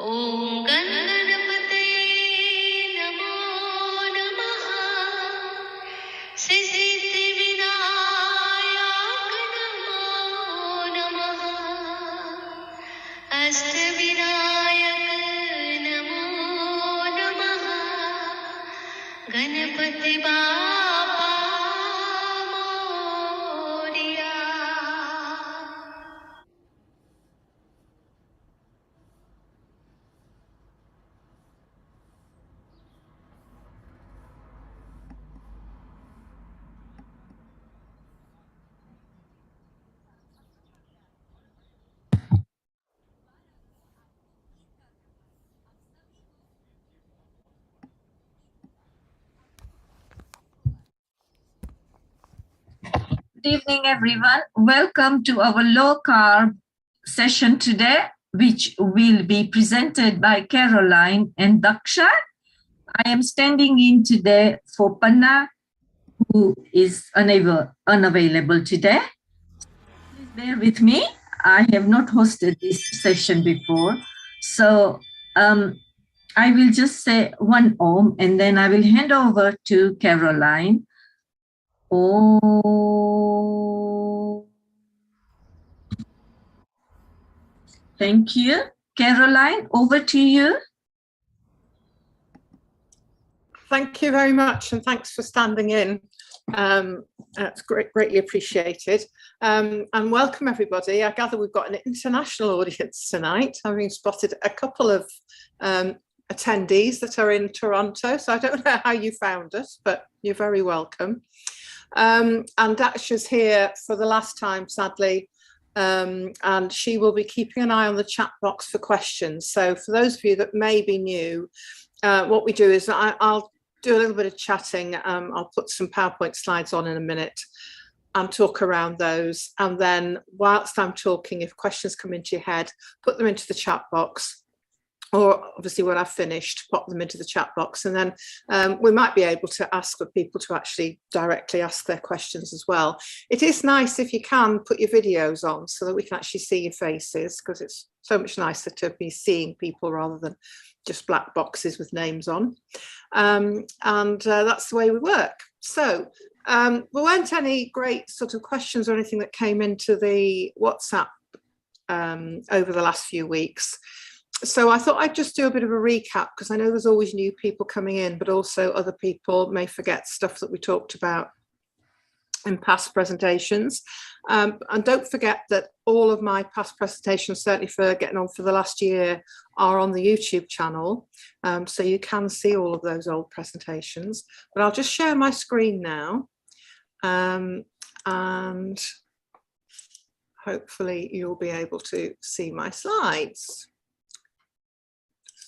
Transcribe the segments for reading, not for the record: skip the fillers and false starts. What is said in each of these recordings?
ॐ गणपतये नमो नमः सिद्धिविनायक नमो नमः अष्टविनायक नमो नमः Ganpati Bappa Morya. Good evening, everyone. Welcome to our low carb session today, which will be presented by Caroline and Daksha. I am standing in today for Panna, who is unavailable today. Please bear with me. I have not hosted this session before. So I will just say one Om, and then I will hand over to Caroline. Oh, thank you. Caroline, over to you. Thank you very much, and thanks for standing in. That's greatly appreciated. And welcome everybody. I gather we've got an international audience tonight, having spotted a couple of attendees that are in Toronto. So I don't know how you found us, but you're very welcome. And Daksha's here for the last time, sadly, and she will be keeping an eye on the chat box for questions. So for those of you that may be new, what we do is I'll do a little bit of chatting. I'll put some PowerPoint slides on in a minute and talk around those. And then whilst I'm talking, if questions come into your head, put them into the chat box. Or obviously when I've finished, pop them into the chat box, and then we might be able to ask for people to actually directly ask their questions as well. It is nice if you can put your videos on so that we can actually see your faces, because it's so much nicer to be seeing people rather than just black boxes with names on. That's the way we work. So there weren't any great sort of questions or anything that came into the WhatsApp over the last few weeks. So I thought I'd just do a bit of a recap, because I know there's always new people coming in, but also other people may forget stuff that we talked about in past presentations. And don't forget that all of my past presentations, certainly for getting on for the last year, are on the YouTube channel. So you can see all of those old presentations. But I'll just share my screen now. And hopefully you'll be able to see my slides.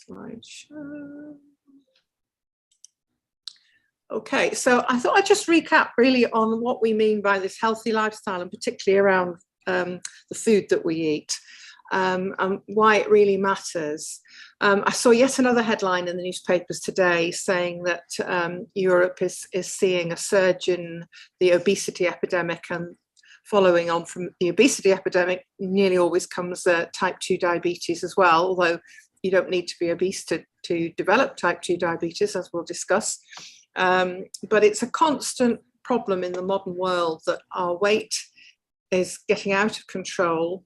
Slideshow. Okay, so I thought I'd just recap really on what we mean by this healthy lifestyle, and particularly around the food that we eat, and why it really matters. I saw yet another headline in the newspapers today saying that Europe is seeing a surge in the obesity epidemic, and following on from the obesity epidemic nearly always comes type 2 diabetes as well, although you don't need to be obese to develop type 2 diabetes, as we'll discuss. But it's a constant problem in the modern world that our weight is getting out of control.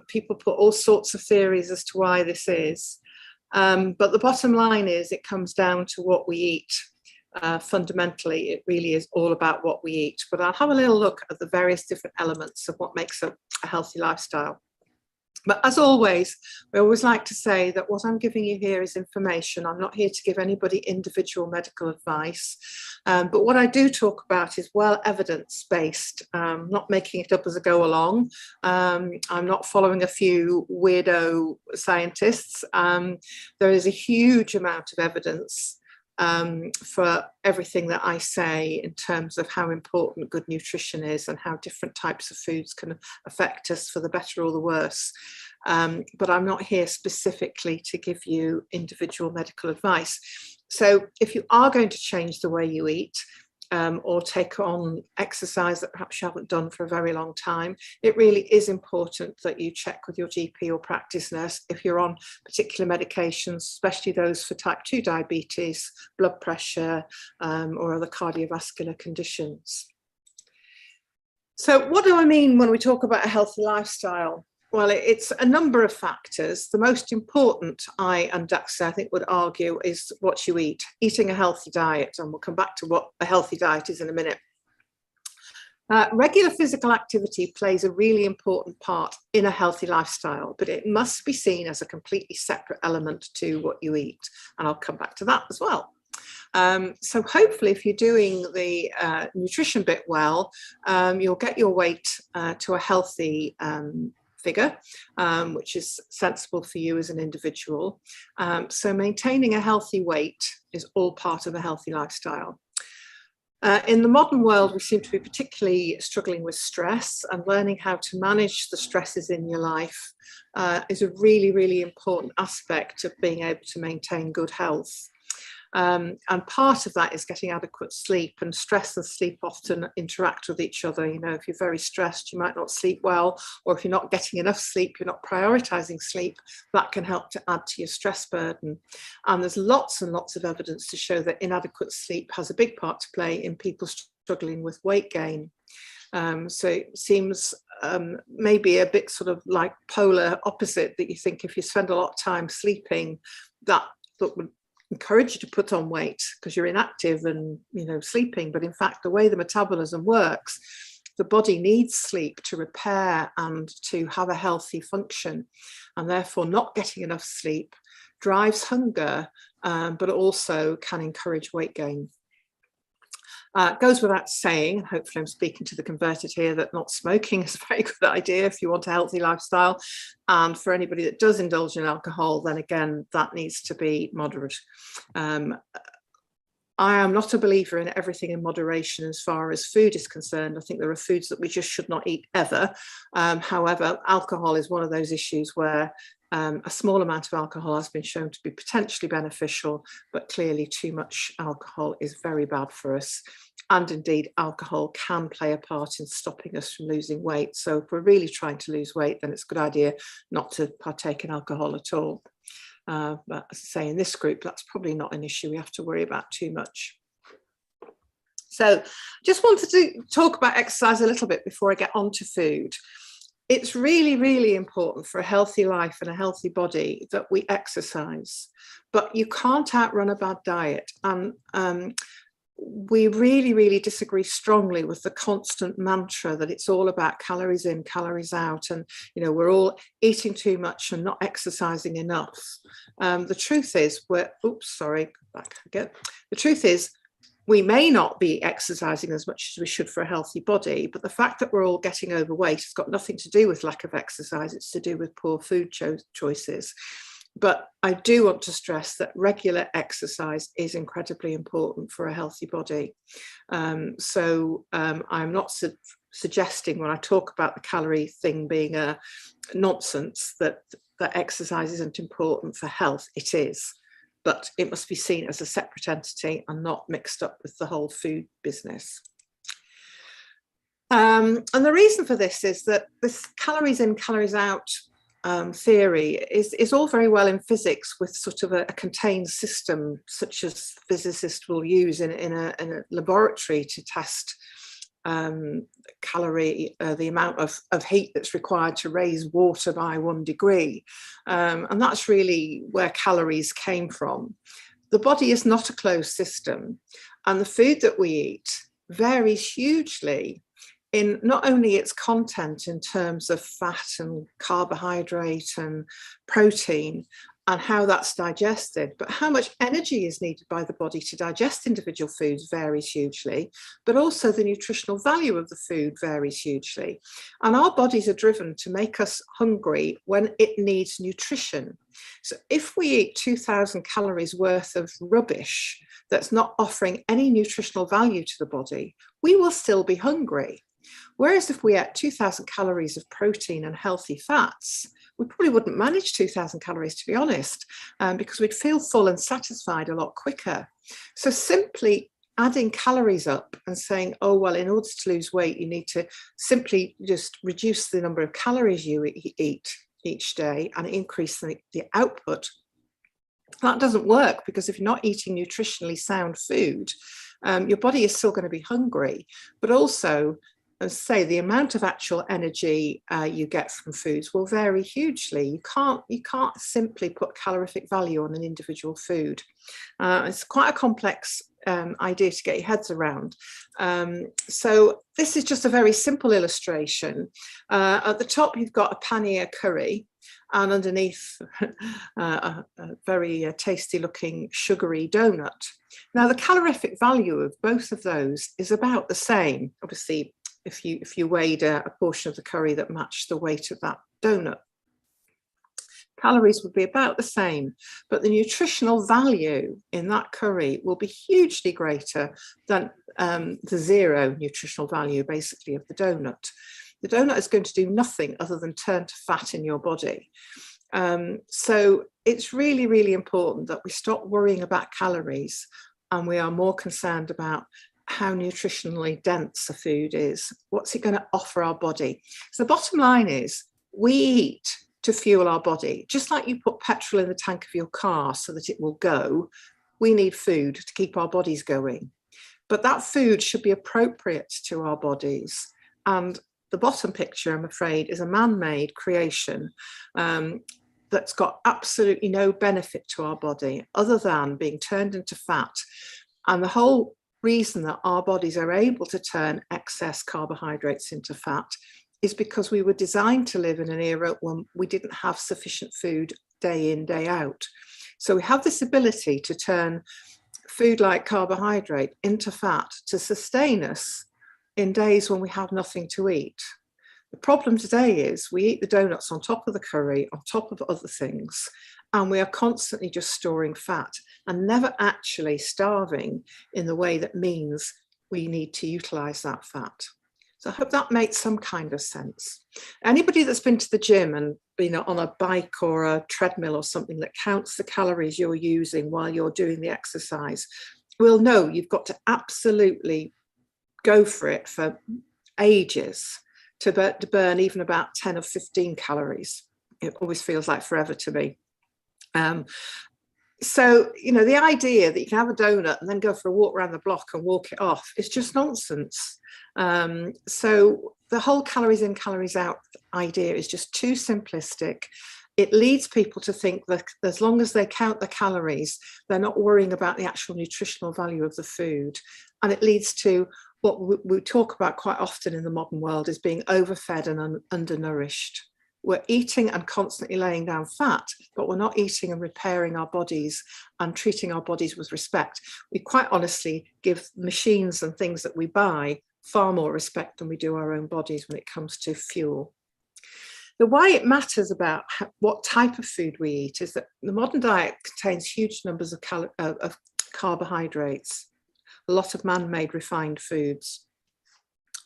People put all sorts of theories as to why this is. But the bottom line is it comes down to what we eat. Fundamentally, it really is all about what we eat. But I'll have a little look at the various different elements of what makes a healthy lifestyle. But as always, we always like to say that what I'm giving you here is information. I'm not here to give anybody individual medical advice. But what I do talk about is well evidence-based, not making it up as I go along. I'm not following a few weirdo scientists. There is a huge amount of evidence for everything that I say in terms of how important good nutrition is and how different types of foods can affect us for the better or the worse. But I'm not here specifically to give you individual medical advice. So if you are going to change the way you eat, or take on exercise that perhaps you haven't done for a very long time, it really is important that you check with your GP or practice nurse if you're on particular medications, especially those for type 2 diabetes, blood pressure, or other cardiovascular conditions. So what do I mean when we talk about a healthy lifestyle? Well, it's a number of factors. The most important, I and Daxa, I think, would argue, is what you eat. Eating a healthy diet, and we'll come back to what a healthy diet is in a minute. Regular physical activity plays a really important part in a healthy lifestyle, but it must be seen as a completely separate element to what you eat. And I'll come back to that as well. So hopefully, if you're doing the nutrition bit well, you'll get your weight to a healthy figure, which is sensible for you as an individual. So maintaining a healthy weight is all part of a healthy lifestyle. In the modern world, we seem to be particularly struggling with stress, and learning how to manage the stresses in your life is a really, really important aspect of being able to maintain good health. And part of that is getting adequate sleep, and stress and sleep often interact with each other. You know, if you're very stressed, you might not sleep well, or if you're not getting enough sleep, you're not prioritizing sleep, that can help to add to your stress burden. And there's lots and lots of evidence to show that inadequate sleep has a big part to play in people struggling with weight gain. So it seems maybe a bit sort of like polar opposite, that you think if you spend a lot of time sleeping, that would encourage you to put on weight because you're inactive and, you know, sleeping. But in fact, the way the metabolism works, the body needs sleep to repair and to have a healthy function, and therefore not getting enough sleep drives hunger, but also can encourage weight gain. It goes without saying, and hopefully I'm speaking to the converted here, that not smoking is a very good idea if you want a healthy lifestyle. And for anybody that does indulge in alcohol, then again, that needs to be moderate. I am not a believer in everything in moderation as far as food is concerned. I think there are foods that we just should not eat ever. However, alcohol is one of those issues where a small amount of alcohol has been shown to be potentially beneficial, but clearly too much alcohol is very bad for us. And indeed, alcohol can play a part in stopping us from losing weight. So if we're really trying to lose weight, then it's a good idea not to partake in alcohol at all. But as I say, in this group, that's probably not an issue we have to worry about too much. So just wanted to talk about exercise a little bit before I get on to food. It's really, really important for a healthy life and a healthy body that we exercise, but you can't outrun a bad diet. And we really, really disagree strongly with the constant mantra that it's all about calories in, calories out, and, you know, we're all eating too much and not exercising enough. The truth is, the truth is, we may not be exercising as much as we should for a healthy body, but the fact that we're all getting overweight has got nothing to do with lack of exercise. It's to do with poor food choices. But I do want to stress that regular exercise is incredibly important for a healthy body. I'm not suggesting, when I talk about the calorie thing being a nonsense, that exercise isn't important for health. It is. But it must be seen as a separate entity and not mixed up with the whole food business. And the reason for this is that this calories in, calories out theory is all very well in physics with sort of a contained system, such as physicists will use in a laboratory to test the amount of heat that's required to raise water by 1 degree. And that's really where calories came from. The body is not a closed system, and the food that we eat varies hugely in not only its content in terms of fat and carbohydrate and protein and how that's digested, but how much energy is needed by the body to digest individual foods varies hugely, but also the nutritional value of the food varies hugely. And our bodies are driven to make us hungry when it needs nutrition. So if we eat 2,000 calories worth of rubbish that's not offering any nutritional value to the body, we will still be hungry. Whereas if we ate 2,000 calories of protein and healthy fats, we probably wouldn't manage 2,000 calories, to be honest, because we'd feel full and satisfied a lot quicker. So simply adding calories up and saying, oh, well, in order to lose weight, you need to simply just reduce the number of calories you eat each day and increase the output. That doesn't work, because if you're not eating nutritionally sound food, your body is still going to be hungry, but also, as I say, the amount of actual energy you get from foods will vary hugely. You can't simply put calorific value on an individual food. It's quite a complex idea to get your heads around. So this is just a very simple illustration. At the top, you've got a paneer curry, and underneath a very tasty looking sugary donut. Now, the calorific value of both of those is about the same. Obviously, if you weighed a portion of the curry that matched the weight of that donut, calories would be about the same, but the nutritional value in that curry will be hugely greater than the zero nutritional value, basically, of the donut. The donut is going to do nothing other than turn to fat in your body. So it's really, really important that we stop worrying about calories and we are more concerned about how nutritionally dense a food is. What's it going to offer our body? So the bottom line is, we eat to fuel our body. Just like you put petrol in the tank of your car so that it will go, we need food to keep our bodies going. But that food should be appropriate to our bodies. And the bottom picture, I'm afraid, is a man-made creation that's got absolutely no benefit to our body other than being turned into fat. And the whole reason that our bodies are able to turn excess carbohydrates into fat is because we were designed to live in an era when we didn't have sufficient food day in, day out. So we have this ability to turn food like carbohydrate into fat to sustain us in days when we have nothing to eat. The problem today is we eat the donuts on top of the curry, on top of other things, and we are constantly just storing fat and never actually starving in the way that means we need to utilize that fat. So I hope that makes some kind of sense. Anybody that's been to the gym and been on a bike or a treadmill or something that counts the calories you're using while you're doing the exercise will know you've got to absolutely go for it for ages to burn even about 10 or 15 calories. It always feels like forever to me. So, you know, the idea that you can have a donut and then go for a walk around the block and walk it off is just nonsense. So the whole calories in, calories out idea is just too simplistic. It leads people to think that as long as they count the calories, they're not worrying about the actual nutritional value of the food. And it leads to what we talk about quite often in the modern world is being overfed and undernourished. We're eating and constantly laying down fat, but we're not eating and repairing our bodies and treating our bodies with respect. We quite honestly give machines and things that we buy far more respect than we do our own bodies when it comes to fuel. The why it matters about what type of food we eat is that the modern diet contains huge numbers of carbohydrates, a lot of man-made refined foods,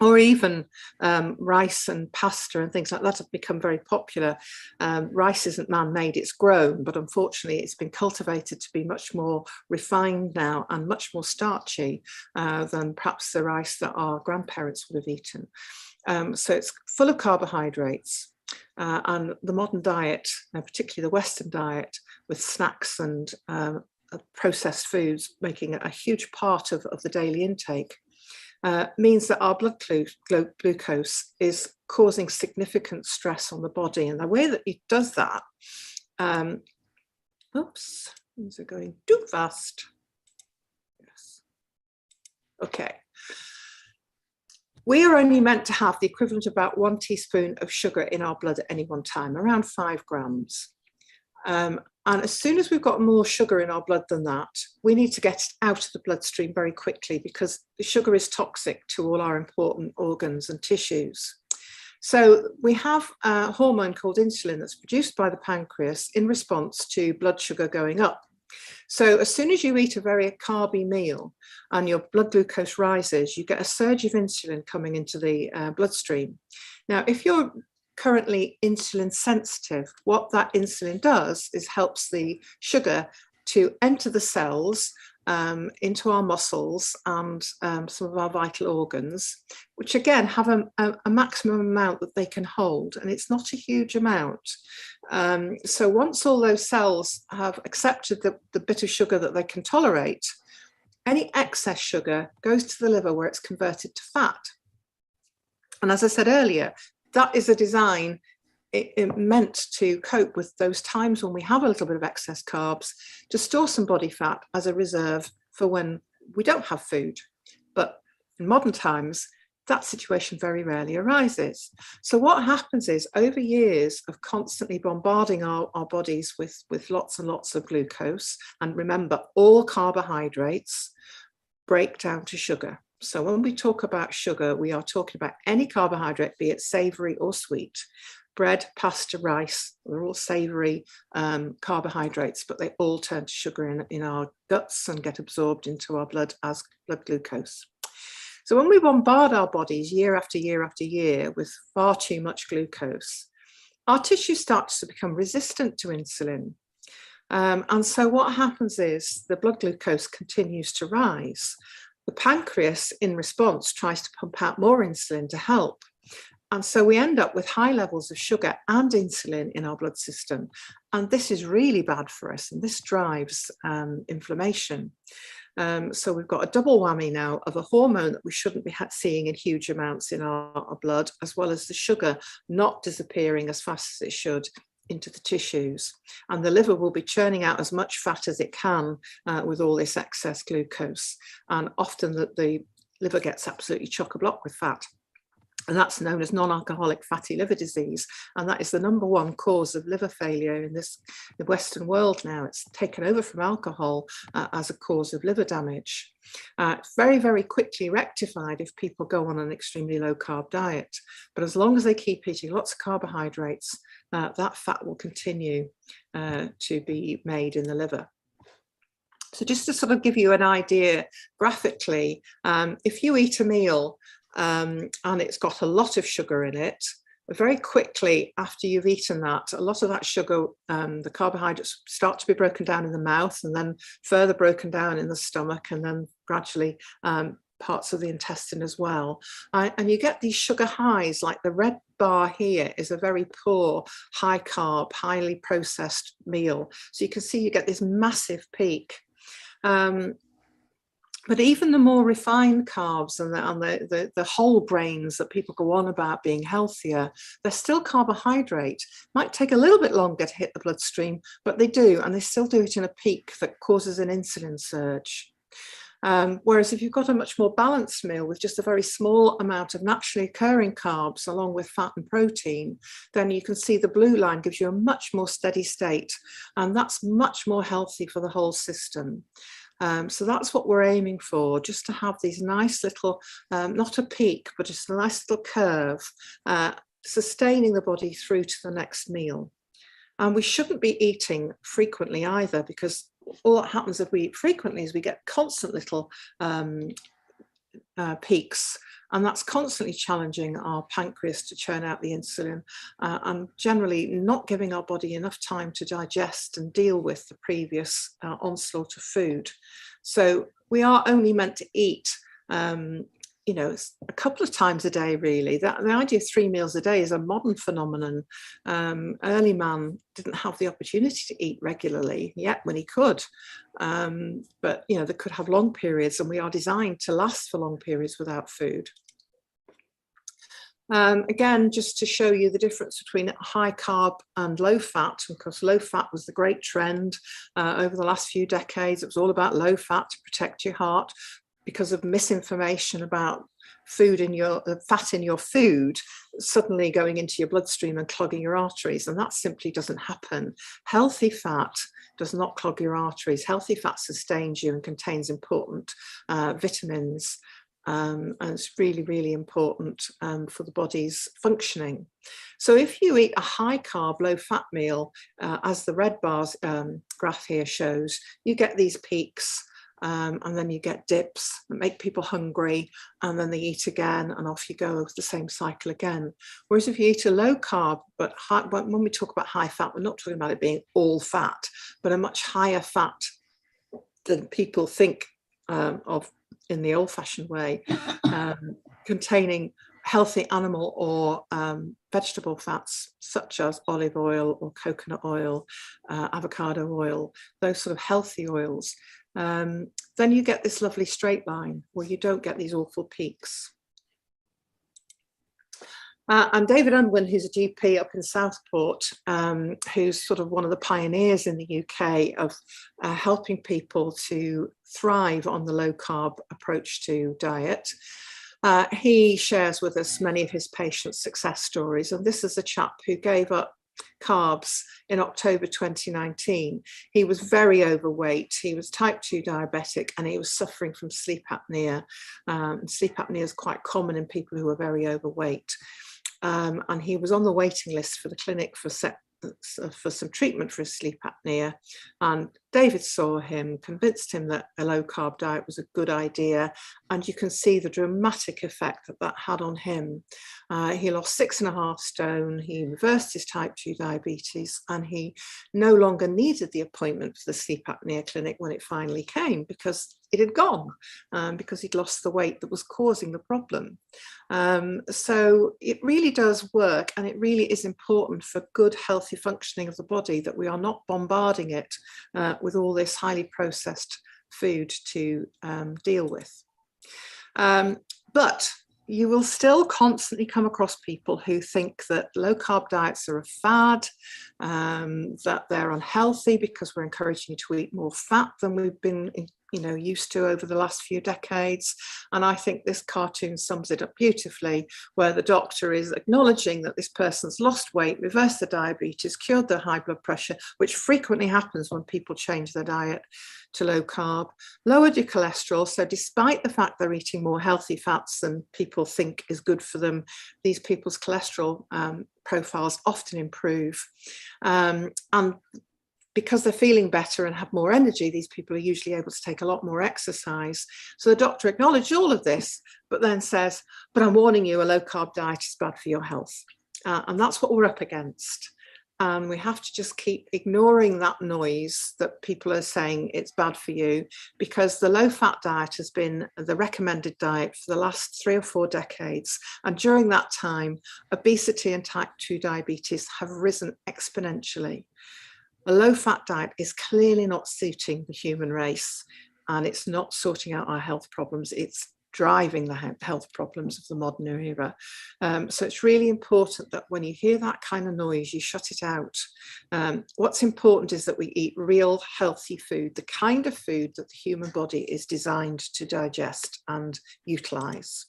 or even rice and pasta and things like that have become very popular. Rice isn't man-made, it's grown, but unfortunately it's been cultivated to be much more refined now and much more starchy than perhaps the rice that our grandparents would have eaten. So it's full of carbohydrates. And the modern diet, particularly the Western diet, with snacks and processed foods making a huge part of the daily intake, means that our blood glucose is causing significant stress on the body. And the way that it does that, oops, things are going too fast. Yes. Okay. We are only meant to have the equivalent of about 1 teaspoon of sugar in our blood at any one time, around 5 grams. And as soon as we've got more sugar in our blood than that, we need to get it out of the bloodstream very quickly because the sugar is toxic to all our important organs and tissues. So we have a hormone called insulin that's produced by the pancreas in response to blood sugar going up. So as soon as you eat a very carby meal and your blood glucose rises, you get a surge of insulin coming into the bloodstream. Now, if you're currently insulin sensitive, what that insulin does is helps the sugar to enter the cells into our muscles and some of our vital organs, which again have a maximum amount that they can hold, and it's not a huge amount. So once all those cells have accepted the bit of sugar that they can tolerate, any excess sugar goes to the liver where it's converted to fat. And as I said earlier, that is a design meant to cope with those times when we have a little bit of excess carbs, to store some body fat as a reserve for when we don't have food. But in modern times, that situation very rarely arises. So what happens is, over years of constantly bombarding our bodies with lots and lots of glucose, and remember, all carbohydrates break down to sugar. So when we talk about sugar, we are talking about any carbohydrate, be it savory or sweet. Bread, pasta, rice, they're all savory carbohydrates, but they all turn to sugar in our guts and get absorbed into our blood as blood glucose. So when we bombard our bodies year after year after year with far too much glucose, our tissue starts to become resistant to insulin. And so what happens is the blood glucose continues to rise. The pancreas, in response, tries to pump out more insulin to help. And so we end up with high levels of sugar and insulin in our blood system. And this is really bad for us, and this drives inflammation. So we've got a double whammy now of a hormone that we shouldn't be seeing in huge amounts in our blood, as well as the sugar not disappearing as fast as it should into the tissues. And the liver will be churning out as much fat as it can with all this excess glucose. And often the liver gets absolutely chock-a-block with fat. And that's known as non-alcoholic fatty liver disease. And that is the #1 cause of liver failure in the Western world now. It's taken over from alcohol as a cause of liver damage. Very, very quickly rectified if people go on an extremely low carb diet. But as long as they keep eating lots of carbohydrates, that fat will continue to be made in the liver. So just to sort of give you an idea graphically, if you eat a meal and it's got a lot of sugar in it, very quickly after you've eaten that, a lot of that sugar, the carbohydrates start to be broken down in the mouth, and then further broken down in the stomach, and then gradually parts of the intestine as well. And you get these sugar highs, like the red bar here is a very poor, high carb, highly processed meal. So you can see you get this massive peak. But even the more refined carbs and the whole grains that people go on about being healthier, they're still carbohydrate. Might take a little bit longer to hit the bloodstream, but they do, and they still do it in a peak that causes an insulin surge. Whereas if you've got a much more balanced meal with just a very small amount of naturally occurring carbs along with fat and protein, then you can see the blue line gives you a much more steady state, and that's much more healthy for the whole system. So that's what we're aiming for, just to have these nice little, not a peak, but just a nice little curve, sustaining the body through to the next meal. And we shouldn't be eating frequently either, because all that happens if we eat frequently is we get constant little peaks, and that's constantly challenging our pancreas to churn out the insulin and generally not giving our body enough time to digest and deal with the previous onslaught of food. So we are only meant to eat a couple of times a day, really. The idea of 3 meals a day is a modern phenomenon. Early man didn't have the opportunity to eat regularly yet when he could. But, they could have long periods, and we are designed to last for long periods without food. Again, just to show you the difference between high carb and low fat, because low fat was the great trend over the last few decades. It was all about low fat to protect your heart, because of misinformation about food in your fat in your food suddenly going into your bloodstream and clogging your arteries, and that simply doesn't happen. Healthy fat does not clog your arteries. Healthy fat sustains you and contains important vitamins, and it's really, really important for the body's functioning. So if you eat a high carb, low fat meal, as the red bars graph here shows, you get these peaks. And then you get dips that make people hungry, and then they eat again, and off you go, the same cycle again. Whereas if you eat a low carb, but high, when we talk about high fat, we're not talking about it being all fat, but a much higher fat than people think of in the old-fashioned way, containing healthy animal or vegetable fats such as olive oil or coconut oil, avocado oil, those sort of healthy oils, then you get this lovely straight line where you don't get these awful peaks. And David Unwin, who's a GP up in Southport, who's sort of one of the pioneers in the UK of helping people to thrive on the low carb approach to diet. He shares with us many of his patients' success stories. And this is a chap who gave up carbs in October 2019. He was very overweight. He was type 2 diabetic and he was suffering from sleep apnea. Sleep apnea is quite common in people who are very overweight. And he was on the waiting list for the clinic for some treatment for his sleep apnea. And David saw him, convinced him that a low carb diet was a good idea. And you can see the dramatic effect that that had on him. He lost 6.5 stone, he reversed his type 2 diabetes, and he no longer needed the appointment for the sleep apnea clinic when it finally came, because it had gone, because he'd lost the weight that was causing the problem. So it really does work, and it really is important for good, healthy functioning of the body that we are not bombarding it with all this highly processed food to deal with. But you will still constantly come across people who think that low carb diets are a fad, that they're unhealthy because we're encouraging you to eat more fat than we've been used to over the last few decades. And I think this cartoon sums it up beautifully, where the doctor is acknowledging that this person's lost weight, reversed their diabetes, cured their high blood pressure, which frequently happens when people change their diet to low carb, lowered your cholesterol. So despite the fact they're eating more healthy fats than people think is good for them, these people's cholesterol profiles often improve. And because they're feeling better and have more energy, these people are usually able to take a lot more exercise. So the doctor acknowledged all of this, but then says, but I'm warning you, a low carb diet is bad for your health. And that's what we're up against. And we have to just keep ignoring that noise that people are saying it's bad for you, because the low fat diet has been the recommended diet for the last 3 or 4 decades. And during that time, obesity and type 2 diabetes have risen exponentially. A low-fat diet is clearly not suiting the human race, and it's not sorting out our health problems. It's driving the health problems of the modern era. So it's really important that when you hear that kind of noise, you shut it out. What's important is that we eat real healthy food, the kind of food that the human body is designed to digest and utilize.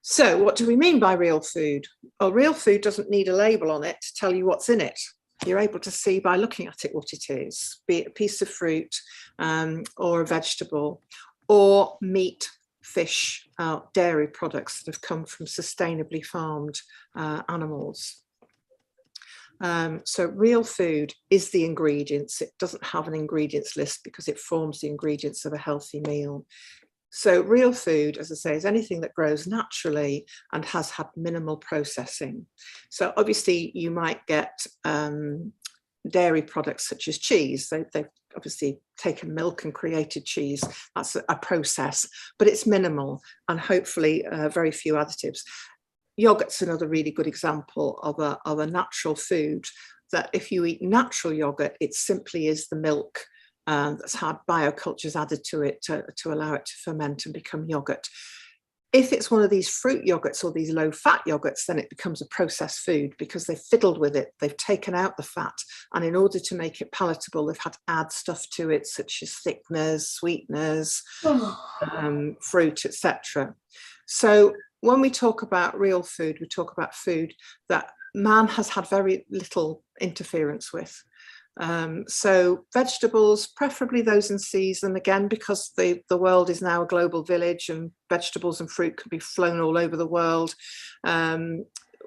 So what do we mean by real food? Well, real food doesn't need a label on it to tell you what's in it. You're able to see by looking at it what it is, be it a piece of fruit or a vegetable, or meat, fish, dairy products that have come from sustainably farmed animals. So real food is the ingredients. It doesn't have an ingredients list because it forms the ingredients of a healthy meal. So real food, as I say, is anything that grows naturally and has had minimal processing. So obviously you might get dairy products such as cheese. They've obviously taken milk and created cheese. That's a process, but it's minimal and hopefully very few additives. Yogurt's another really good example of a natural food that if you eat natural yogurt, it simply is the milk that's had biocultures added to it to allow it to ferment and become yogurt. If it's one of these fruit yogurts or these low-fat yogurts, then it becomes a processed food because they've fiddled with it. They've taken out the fat, and in order to make it palatable, they've had to add stuff to it, such as thickeners, sweeteners, fruit, etc. So when we talk about real food, we talk about food that man has had very little interference with. So vegetables, preferably those in season, again, because the world is now a global village and vegetables and fruit can be flown all over the world.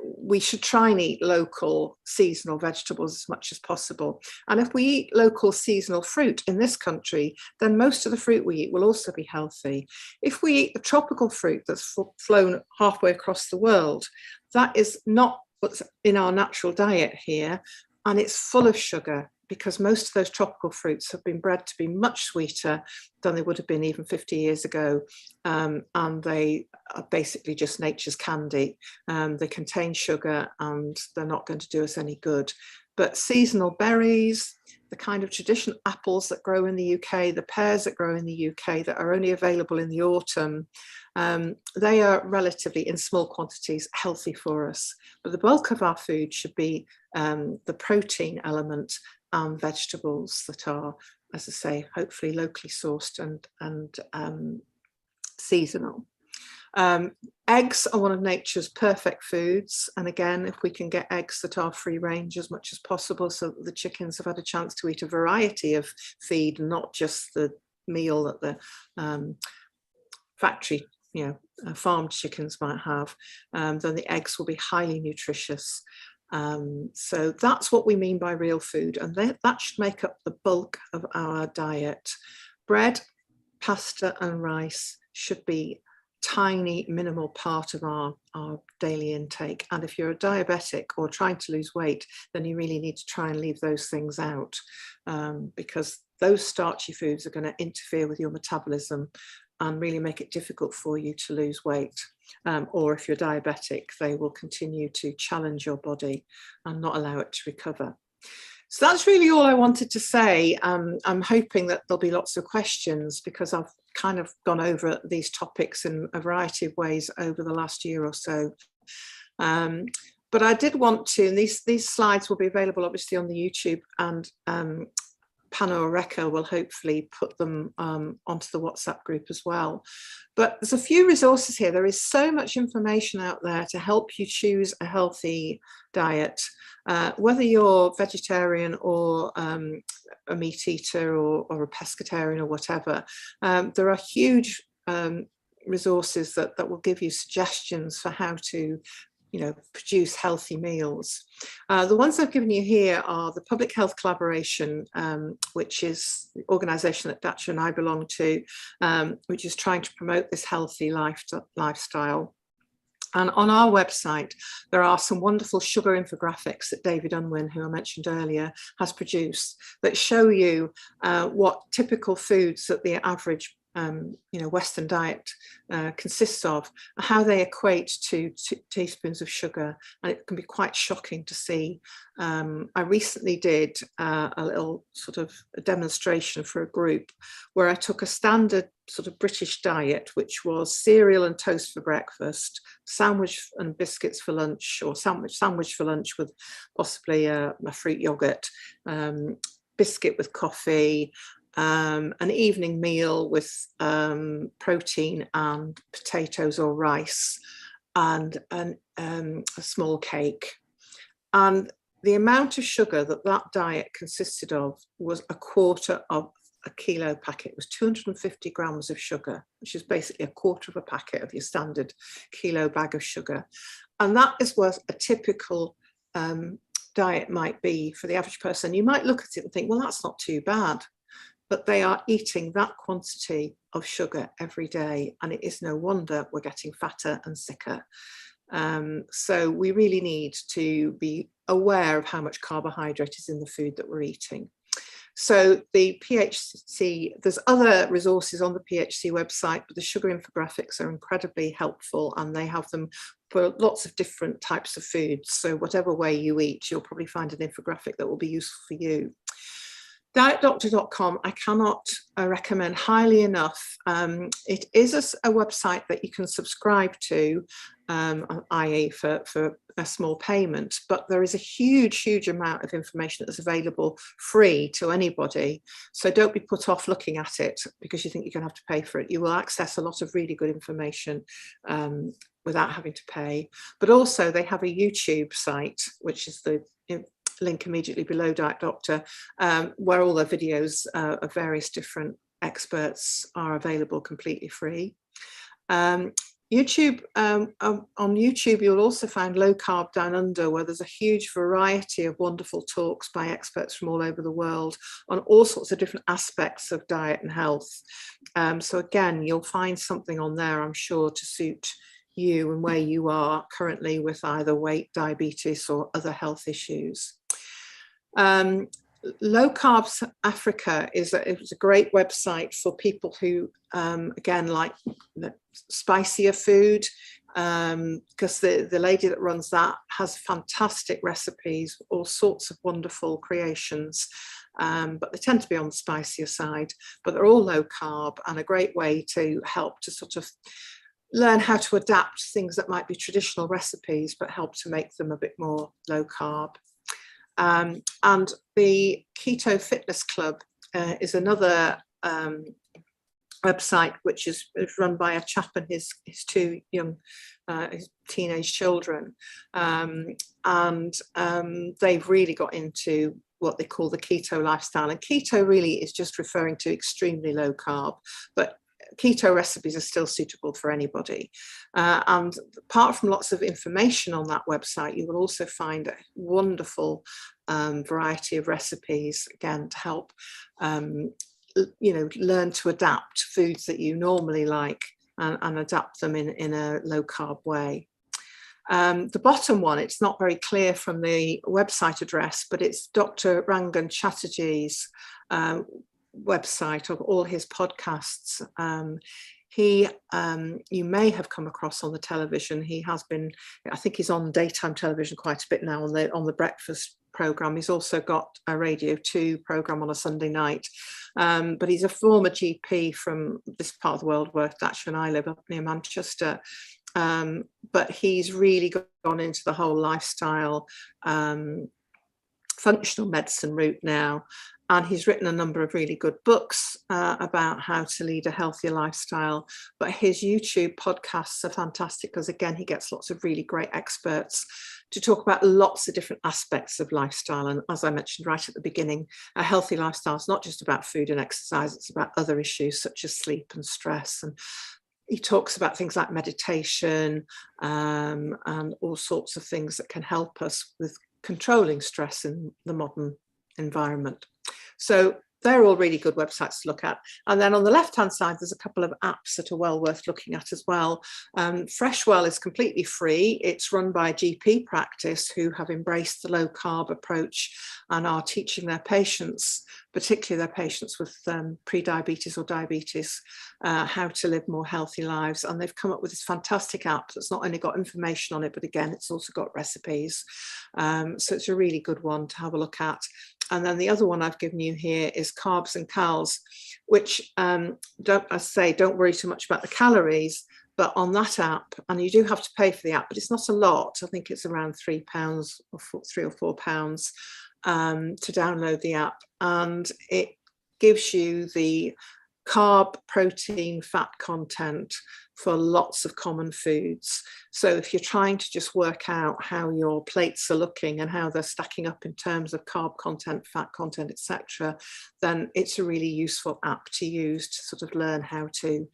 We should try and eat local seasonal vegetables as much as possible. And if we eat local seasonal fruit in this country, then most of the fruit we eat will also be healthy. If we eat the tropical fruit that's flown halfway across the world, that is not what's in our natural diet here, and it's full of sugar. because most of those tropical fruits have been bred to be much sweeter than they would have been even 50 years ago. And they are basically just nature's candy. They contain sugar and they're not going to do us any good. But seasonal berries, the kind of traditional apples that grow in the UK, the pears that grow in the UK that are only available in the autumn, they are relatively in small quantities healthy for us. But the bulk of our food should be the protein element and vegetables that are, as I say, hopefully locally sourced and seasonal. Eggs are one of nature's perfect foods, and again, if we can get eggs that are free range as much as possible, so that the chickens have had a chance to eat a variety of feed, not just the meal that the factory, farmed chickens might have, then the eggs will be highly nutritious. So that's what we mean by real food, and that should make up the bulk of our diet. Bread, pasta and rice should be tiny, minimal part of our daily intake. And if you're a diabetic or trying to lose weight, then you really need to try and leave those things out, because those starchy foods are going to interfere with your metabolism and really make it difficult for you to lose weight. Or if you're diabetic, they will continue to challenge your body and not allow it to recover. So that's really all I wanted to say. I'm hoping that there'll be lots of questions, because I've kind of gone over these topics in a variety of ways over the last year or so. But I did want to, and these slides will be available obviously on the YouTube, and Panna or Rekha will hopefully put them onto the WhatsApp group as well. But there's a few resources here. There is so much information out there to help you choose a healthy diet, whether you're vegetarian or a meat eater or a pescatarian or whatever. There are huge resources that will give you suggestions for how to produce healthy meals. The ones I've given you here are the Public Health Collaboration, which is the organisation that Dacha and I belong to, which is trying to promote this healthy lifestyle. And on our website, there are some wonderful sugar infographics that David Unwin, who I mentioned earlier, has produced that show you what typical foods that the average Western diet consists of, how they equate to teaspoons of sugar, and it can be quite shocking to see. I recently did a little sort of a demonstration for a group where I took a standard sort of British diet, which was cereal and toast for breakfast, sandwich and biscuits for lunch, or sandwich for lunch with possibly a fruit yogurt, biscuit with coffee, an evening meal with protein and potatoes or rice, and a small cake. And the amount of sugar that diet consisted of was a quarter of a kilo packet. It was 250 grams of sugar, which is basically a quarter of a packet of your standard kilo bag of sugar. And that is what a typical diet might be for the average person. You might look at it and think, well, that's not too bad. But they are eating that quantity of sugar every day, and it is no wonder we're getting fatter and sicker. So we really need to be aware of how much carbohydrate is in the food that we're eating. So the PHC, there's other resources on the PHC website, but the sugar infographics are incredibly helpful, and they have them for lots of different types of foods. So whatever way you eat, you'll probably find an infographic that will be useful for you. Dietdoctor.com, I cannot recommend highly enough. It is a website that you can subscribe to, i.e. for a small payment, but there is a huge amount of information that's available free to anybody. So don't be put off looking at it because you think you're going to have to pay for it. You will access a lot of really good information without having to pay. But also they have a YouTube site, which is the link immediately below Diet Doctor, where all their videos of various different experts are available completely free. YouTube, on YouTube, you'll also find Low Carb Down Under, where there's a huge variety of wonderful talks by experts from all over the world on all sorts of different aspects of diet and health. So again, you'll find something on there, I'm sure, to suit you and where you are currently with either weight, diabetes, or other health issues. Low Carbs Africa is a great website for people who, again, like spicier food, because the lady that runs that has fantastic recipes, all sorts of wonderful creations, but they tend to be on the spicier side, but they're all low carb and a great way to help to sort of learn how to adapt things that might be traditional recipes, but help to make them a bit more low carb. And the Keto Fitness Club is another website which is run by a chap and his two young his teenage children, and they've really got into what they call the keto lifestyle, and keto really is just referring to extremely low carb, but keto recipes are still suitable for anybody. And apart from lots of information on that website, you will also find a wonderful variety of recipes, again, to help learn to adapt foods that you normally like and adapt them in a low carb way. The bottom one, it's not very clear from the website address, but it's Dr. Rangan Chatterjee's website of all his podcasts. You may have come across on the television. He has been, I think he's on daytime television quite a bit now on the breakfast program. He's also got a Radio 2 program on a Sunday night, but he's a former GP from this part of the world where Thatcher and I live, up near Manchester. But he's really gone into the whole lifestyle functional medicine route now, and he's written a number of really good books about how to lead a healthier lifestyle. But his YouTube podcasts are fantastic because, again, he gets lots of really great experts to talk about lots of different aspects of lifestyle. And as I mentioned right at the beginning, a healthy lifestyle is not just about food and exercise, it's about other issues such as sleep and stress. And he talks about things like meditation and all sorts of things that can help us with controlling stress in the modern environment. So they're all really good websites to look at. And then on the left-hand side, there's a couple of apps that are well worth looking at as well. Freshwell is completely free. It's run by a GP practice who have embraced the low carb approach and are teaching their patients, particularly their patients with pre-diabetes or diabetes, how to live more healthy lives. And they've come up with this fantastic app that's not only got information on it, but again, it's also got recipes. So it's a really good one to have a look at. And then the other one I've given you here is Carbs and Cals, which don't worry too much about the calories, but on that app, and you do have to pay for the app, but it's not a lot. I think it's around £3 or £3 or £4 to download the app. And it gives you the carb, protein, fat content for lots of common foods. So if you're trying to just work out how your plates are looking and how they're stacking up in terms of carb content, fat content, etc., then it's a really useful app to use to sort of learn how to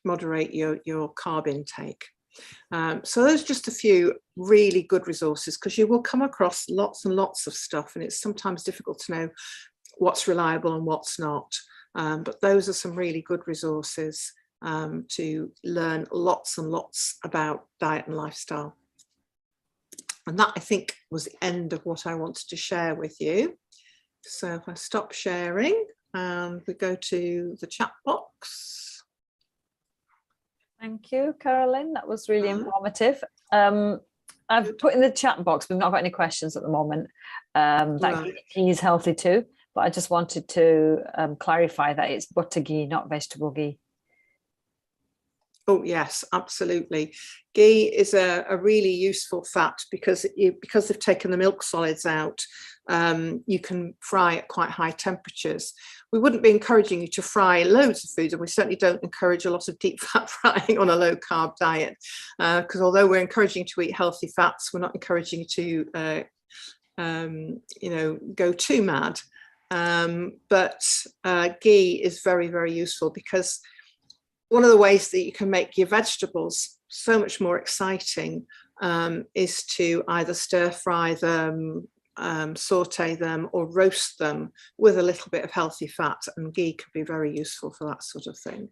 moderate your carb intake. So there's just a few really good resources, because you will come across lots and lots of stuff, and it's sometimes difficult to know what's reliable and what's not. But those are some really good resources to learn lots and lots about diet and lifestyle. And that, I think, was the end of what I wanted to share with you. So if I stop sharing and we go to the chat box. Thank you, Carolyn. That was really informative. I've put in the chat box, we've not got any questions at the moment. That ghee is healthy too, but I just wanted to clarify that it's butter ghee, not vegetable ghee. Oh, yes, absolutely. Ghee is a really useful fat because they've taken the milk solids out. You can fry at quite high temperatures. We wouldn't be encouraging you to fry loads of foods, and we certainly don't encourage a lot of deep fat frying on a low carb diet, because although we're encouraging you to eat healthy fats, we're not encouraging you to go too mad. But ghee is very, very useful, because one of the ways that you can make your vegetables so much more exciting is to either stir fry them, saute them, or roast them with a little bit of healthy fat, and ghee can be very useful for that sort of thing.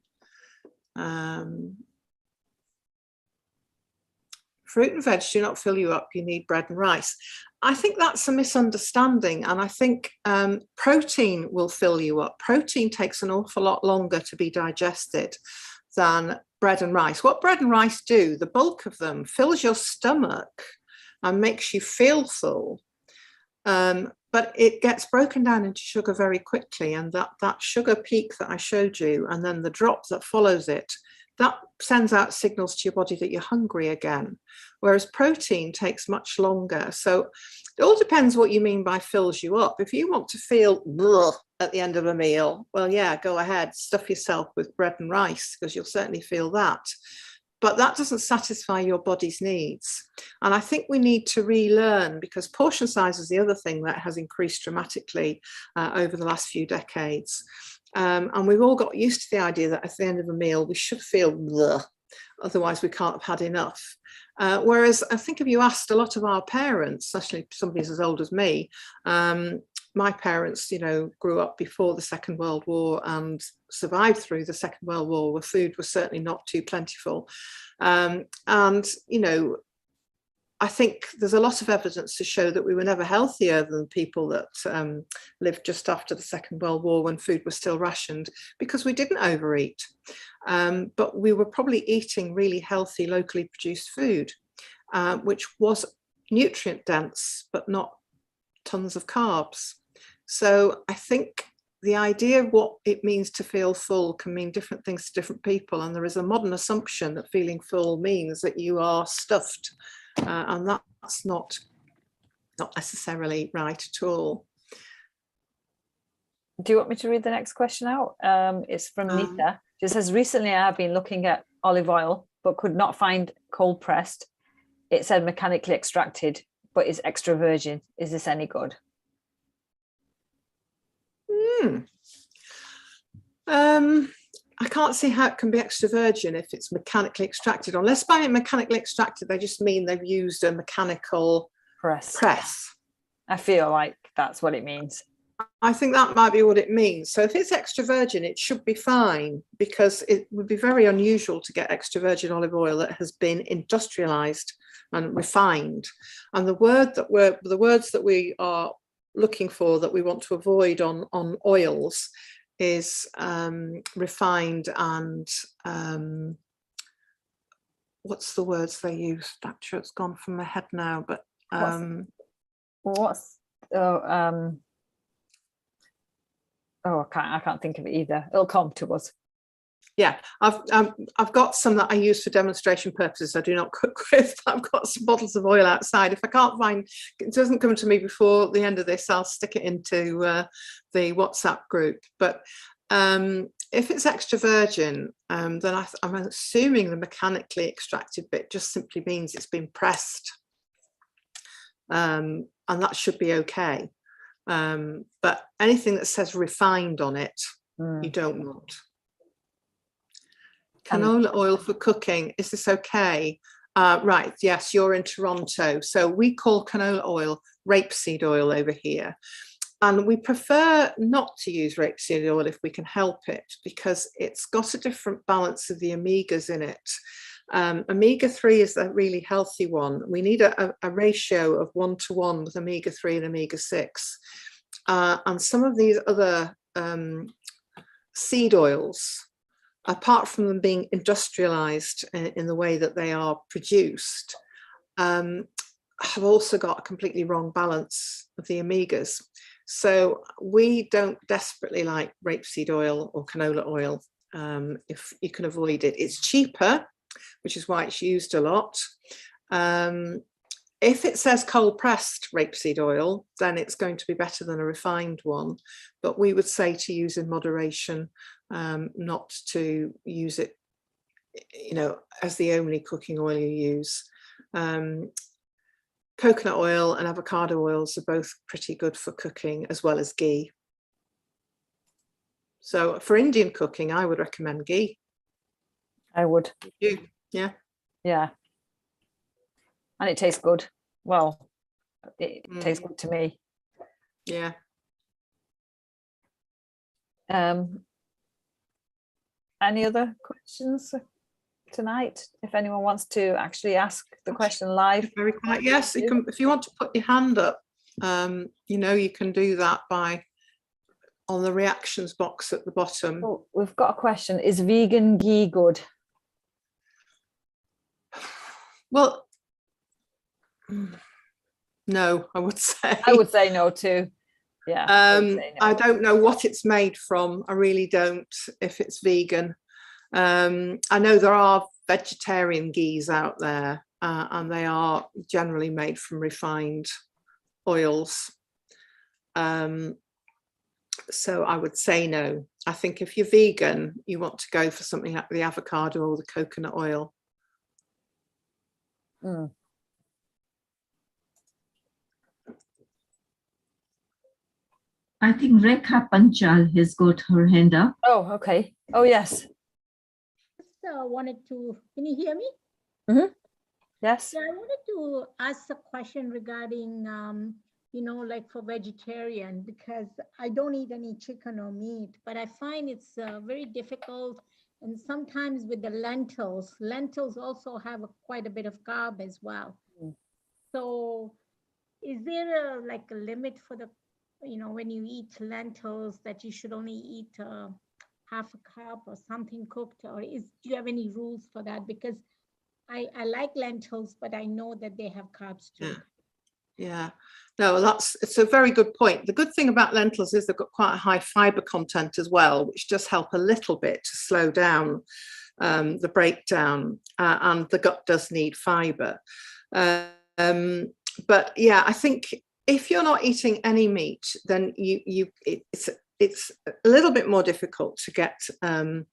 fruit and veg do not fill you up, you need bread and rice. I think that's a misunderstanding, and I think protein will fill you up. Protein takes an awful lot longer to be digested than bread and rice. What bread and rice do, the bulk of them, fills your stomach and makes you feel full. But it gets broken down into sugar very quickly, and that sugar peak that I showed you, and then the drop that follows it, that sends out signals to your body that you're hungry again, whereas protein takes much longer. So it all depends what you mean by fills you up. If you want to feel at the end of a meal, well, yeah, go ahead, stuff yourself with bread and rice, because you'll certainly feel that. But that doesn't satisfy your body's needs. And I think we need to relearn, because portion size is the other thing that has increased dramatically over the last few decades. And we've all got used to the idea that at the end of a meal, we should feel bleh, otherwise we can't have had enough. Whereas I think if you asked a lot of our parents, especially somebody as old as me, my parents, grew up before the Second World War and survived through the Second World War, where food was certainly not too plentiful. I think there's a lot of evidence to show that we were never healthier than people that lived just after the Second World War, when food was still rationed, because we didn't overeat. But we were probably eating really healthy, locally produced food, which was nutrient dense, but not tons of carbs. So I think the idea of what it means to feel full can mean different things to different people. And there is a modern assumption that feeling full means that you are stuffed. And that's not necessarily right at all. Do you want me to read the next question out? It's from Nita. She says, recently I have been looking at olive oil, but could not find cold pressed. It said mechanically extracted, but is extra virgin. Is this any good? I can't see how it can be extra virgin if it's mechanically extracted, unless by mechanically extracted they just mean they've used a mechanical press. I feel like that's what it means. I think that might be what it means. So if it's extra virgin, it should be fine, because it would be very unusual to get extra virgin olive oil that has been industrialized and refined. And the words that we are looking for, that we want to avoid on oils, is refined and what's the words they use? Actually, it's gone from my head now. But I can't think of it either. It'll come to us. Yeah, I've got some that I use for demonstration purposes. I do not cook with. I've got some bottles of oil outside. If I can't find, it doesn't come to me before the end of this, I'll stick it into the WhatsApp group. But if it's extra virgin, then I'm assuming the mechanically extracted bit just simply means it's been pressed, and that should be okay. But anything that says refined on it, you don't want. Canola oil for cooking, is this okay? Right, yes, you're in Toronto. So we call canola oil rapeseed oil over here. And we prefer not to use rapeseed oil if we can help it, because it's got a different balance of the omegas in it. Omega-3 is a really healthy one. We need a ratio of 1-to-1 with omega-3 and omega-6. And some of these other seed oils, apart from them being industrialized in the way that they are produced, have also got a completely wrong balance of the omegas. So we don't desperately like rapeseed oil or canola oil if you can avoid it. It's cheaper, which is why it's used a lot. If it says cold pressed rapeseed oil, then it's going to be better than a refined one. But we would say to use in moderation, not to use it, as the only cooking oil you use. Coconut oil and avocado oils are both pretty good for cooking, as well as ghee. So for Indian cooking, I would recommend ghee. I would. You? Yeah. Yeah. And it tastes good. Well, it tastes good to me. Yeah. Any other questions? tonight? If anyone wants to actually ask the question live. Very quiet. Yes, you can, if you want to put your hand up, you can do that on the reactions box at the bottom. Oh, we've got a question. Is vegan ghee good? Well, no, I would say. I would say no too. Yeah. I don't know what it's made from. I really don't, if it's vegan. I know there are vegetarian ghees out there, and they are generally made from refined oils. So I would say no. I think if you're vegan, you want to go for something like the avocado or the coconut oil. Mm. I think Rekha Panchal has got her hand up. Oh, okay. Oh, yes. Wanted to, can you hear me? Mm-hmm. Yes. Yeah, I wanted to ask a question regarding, like for vegetarian, because I don't eat any chicken or meat, but I find it's very difficult. And sometimes with the lentils also have quite a bit of carb as well. Mm. So is there a limit for the, when you eat lentils that you should only eat half a cup or something cooked, or do you have any rules for that? Because I like lentils, but I know that they have carbs too. Yeah. No, it's a very good point. The good thing about lentils is they've got quite a high fiber content as well, which does help a little bit to slow down the breakdown, and the gut does need fiber. But yeah, I think if you're not eating any meat, then it's a little bit more difficult to get the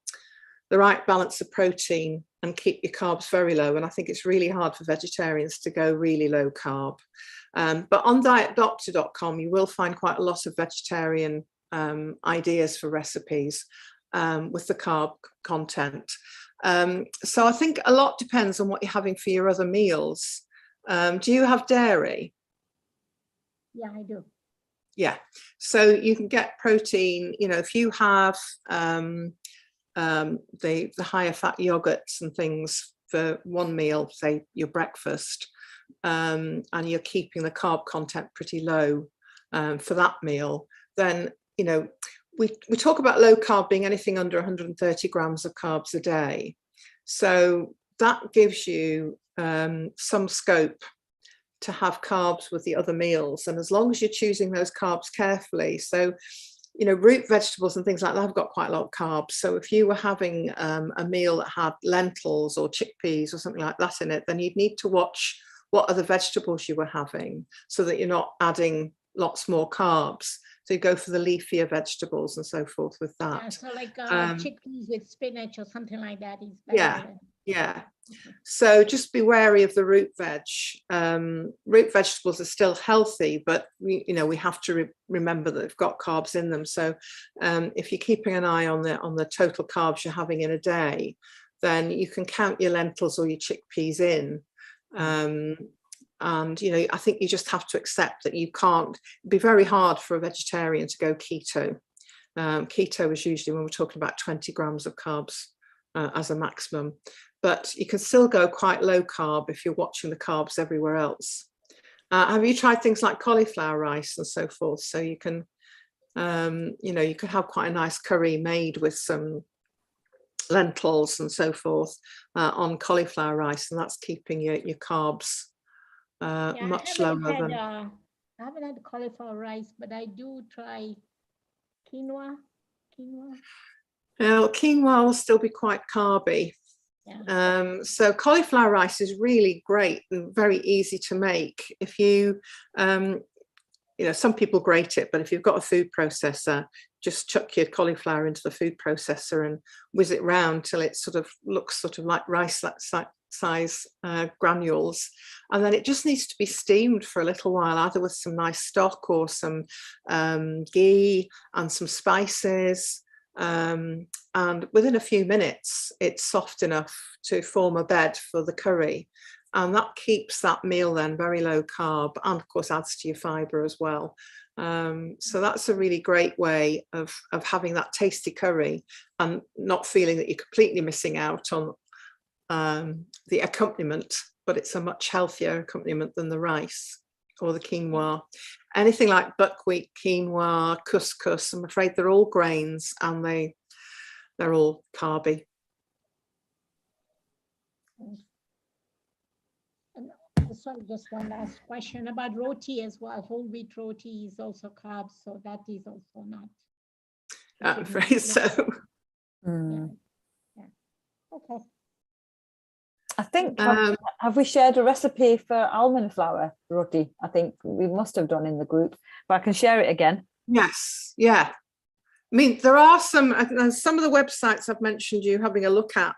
right balance of protein and keep your carbs very low. And I think it's really hard for vegetarians to go really low carb. But on dietdoctor.com, you will find quite a lot of vegetarian ideas for recipes with the carb content. So I think a lot depends on what you're having for your other meals. Do you have dairy? Yeah, I do. Yeah, so you can get protein, if you have the higher fat yogurts and things for one meal, say your breakfast, and you're keeping the carb content pretty low for that meal, then, we talk about low carb being anything under 130 grams of carbs a day. So that gives you some scope to have carbs with the other meals, and as long as you're choosing those carbs carefully. So root vegetables and things like that have got quite a lot of carbs. So if you were having a meal that had lentils or chickpeas or something like that in it, then you'd need to watch what other vegetables you were having so that you're not adding lots more carbs. So you go for the leafier vegetables and so forth with that. Yeah, so chickpeas with spinach or something like that is better. Yeah. So just be wary of the root veg. Root vegetables are still healthy, but we have to remember that they've got carbs in them. So if you're keeping an eye on the total carbs you're having in a day, then you can count your lentils or your chickpeas in. And I think you just have to accept that you can't. It'd be very hard for a vegetarian to go keto. Keto is usually when we're talking about 20 grams of carbs as a maximum. But you can still go quite low carb if you're watching the carbs everywhere else. Have you tried things like cauliflower rice and so forth? So you can, you could have quite a nice curry made with some lentils and so forth on cauliflower rice, and that's keeping your carbs much lower than. I haven't had cauliflower rice, but I do try quinoa. Well, quinoa will still be quite carby. Yeah. So cauliflower rice is really great and very easy to make. If you, some people grate it, but if you've got a food processor, just chuck your cauliflower into the food processor and whiz it round till it looks like rice size granules, and then it just needs to be steamed for a little while, either with some nice stock or some ghee and some spices. And within a few minutes, it's soft enough to form a bed for the curry. And that keeps that meal then very low carb, and of course adds to your fiber as well. So that's a really great way of having that tasty curry and not feeling that you're completely missing out on the accompaniment, but it's a much healthier accompaniment than the rice or the quinoa. Anything like buckwheat, quinoa, couscous, I'm afraid they're all grains and they're all carby. Sorry, just one last question about roti as well. Whole wheat roti is also carbs, so that is also not. I'm afraid so. Mm. Yeah. Okay. I think, have we shared a recipe for almond flour roti? I think we must have done in the group, but I can share it again. Yes, yeah. I mean, there are some of the websites I've mentioned you having a look at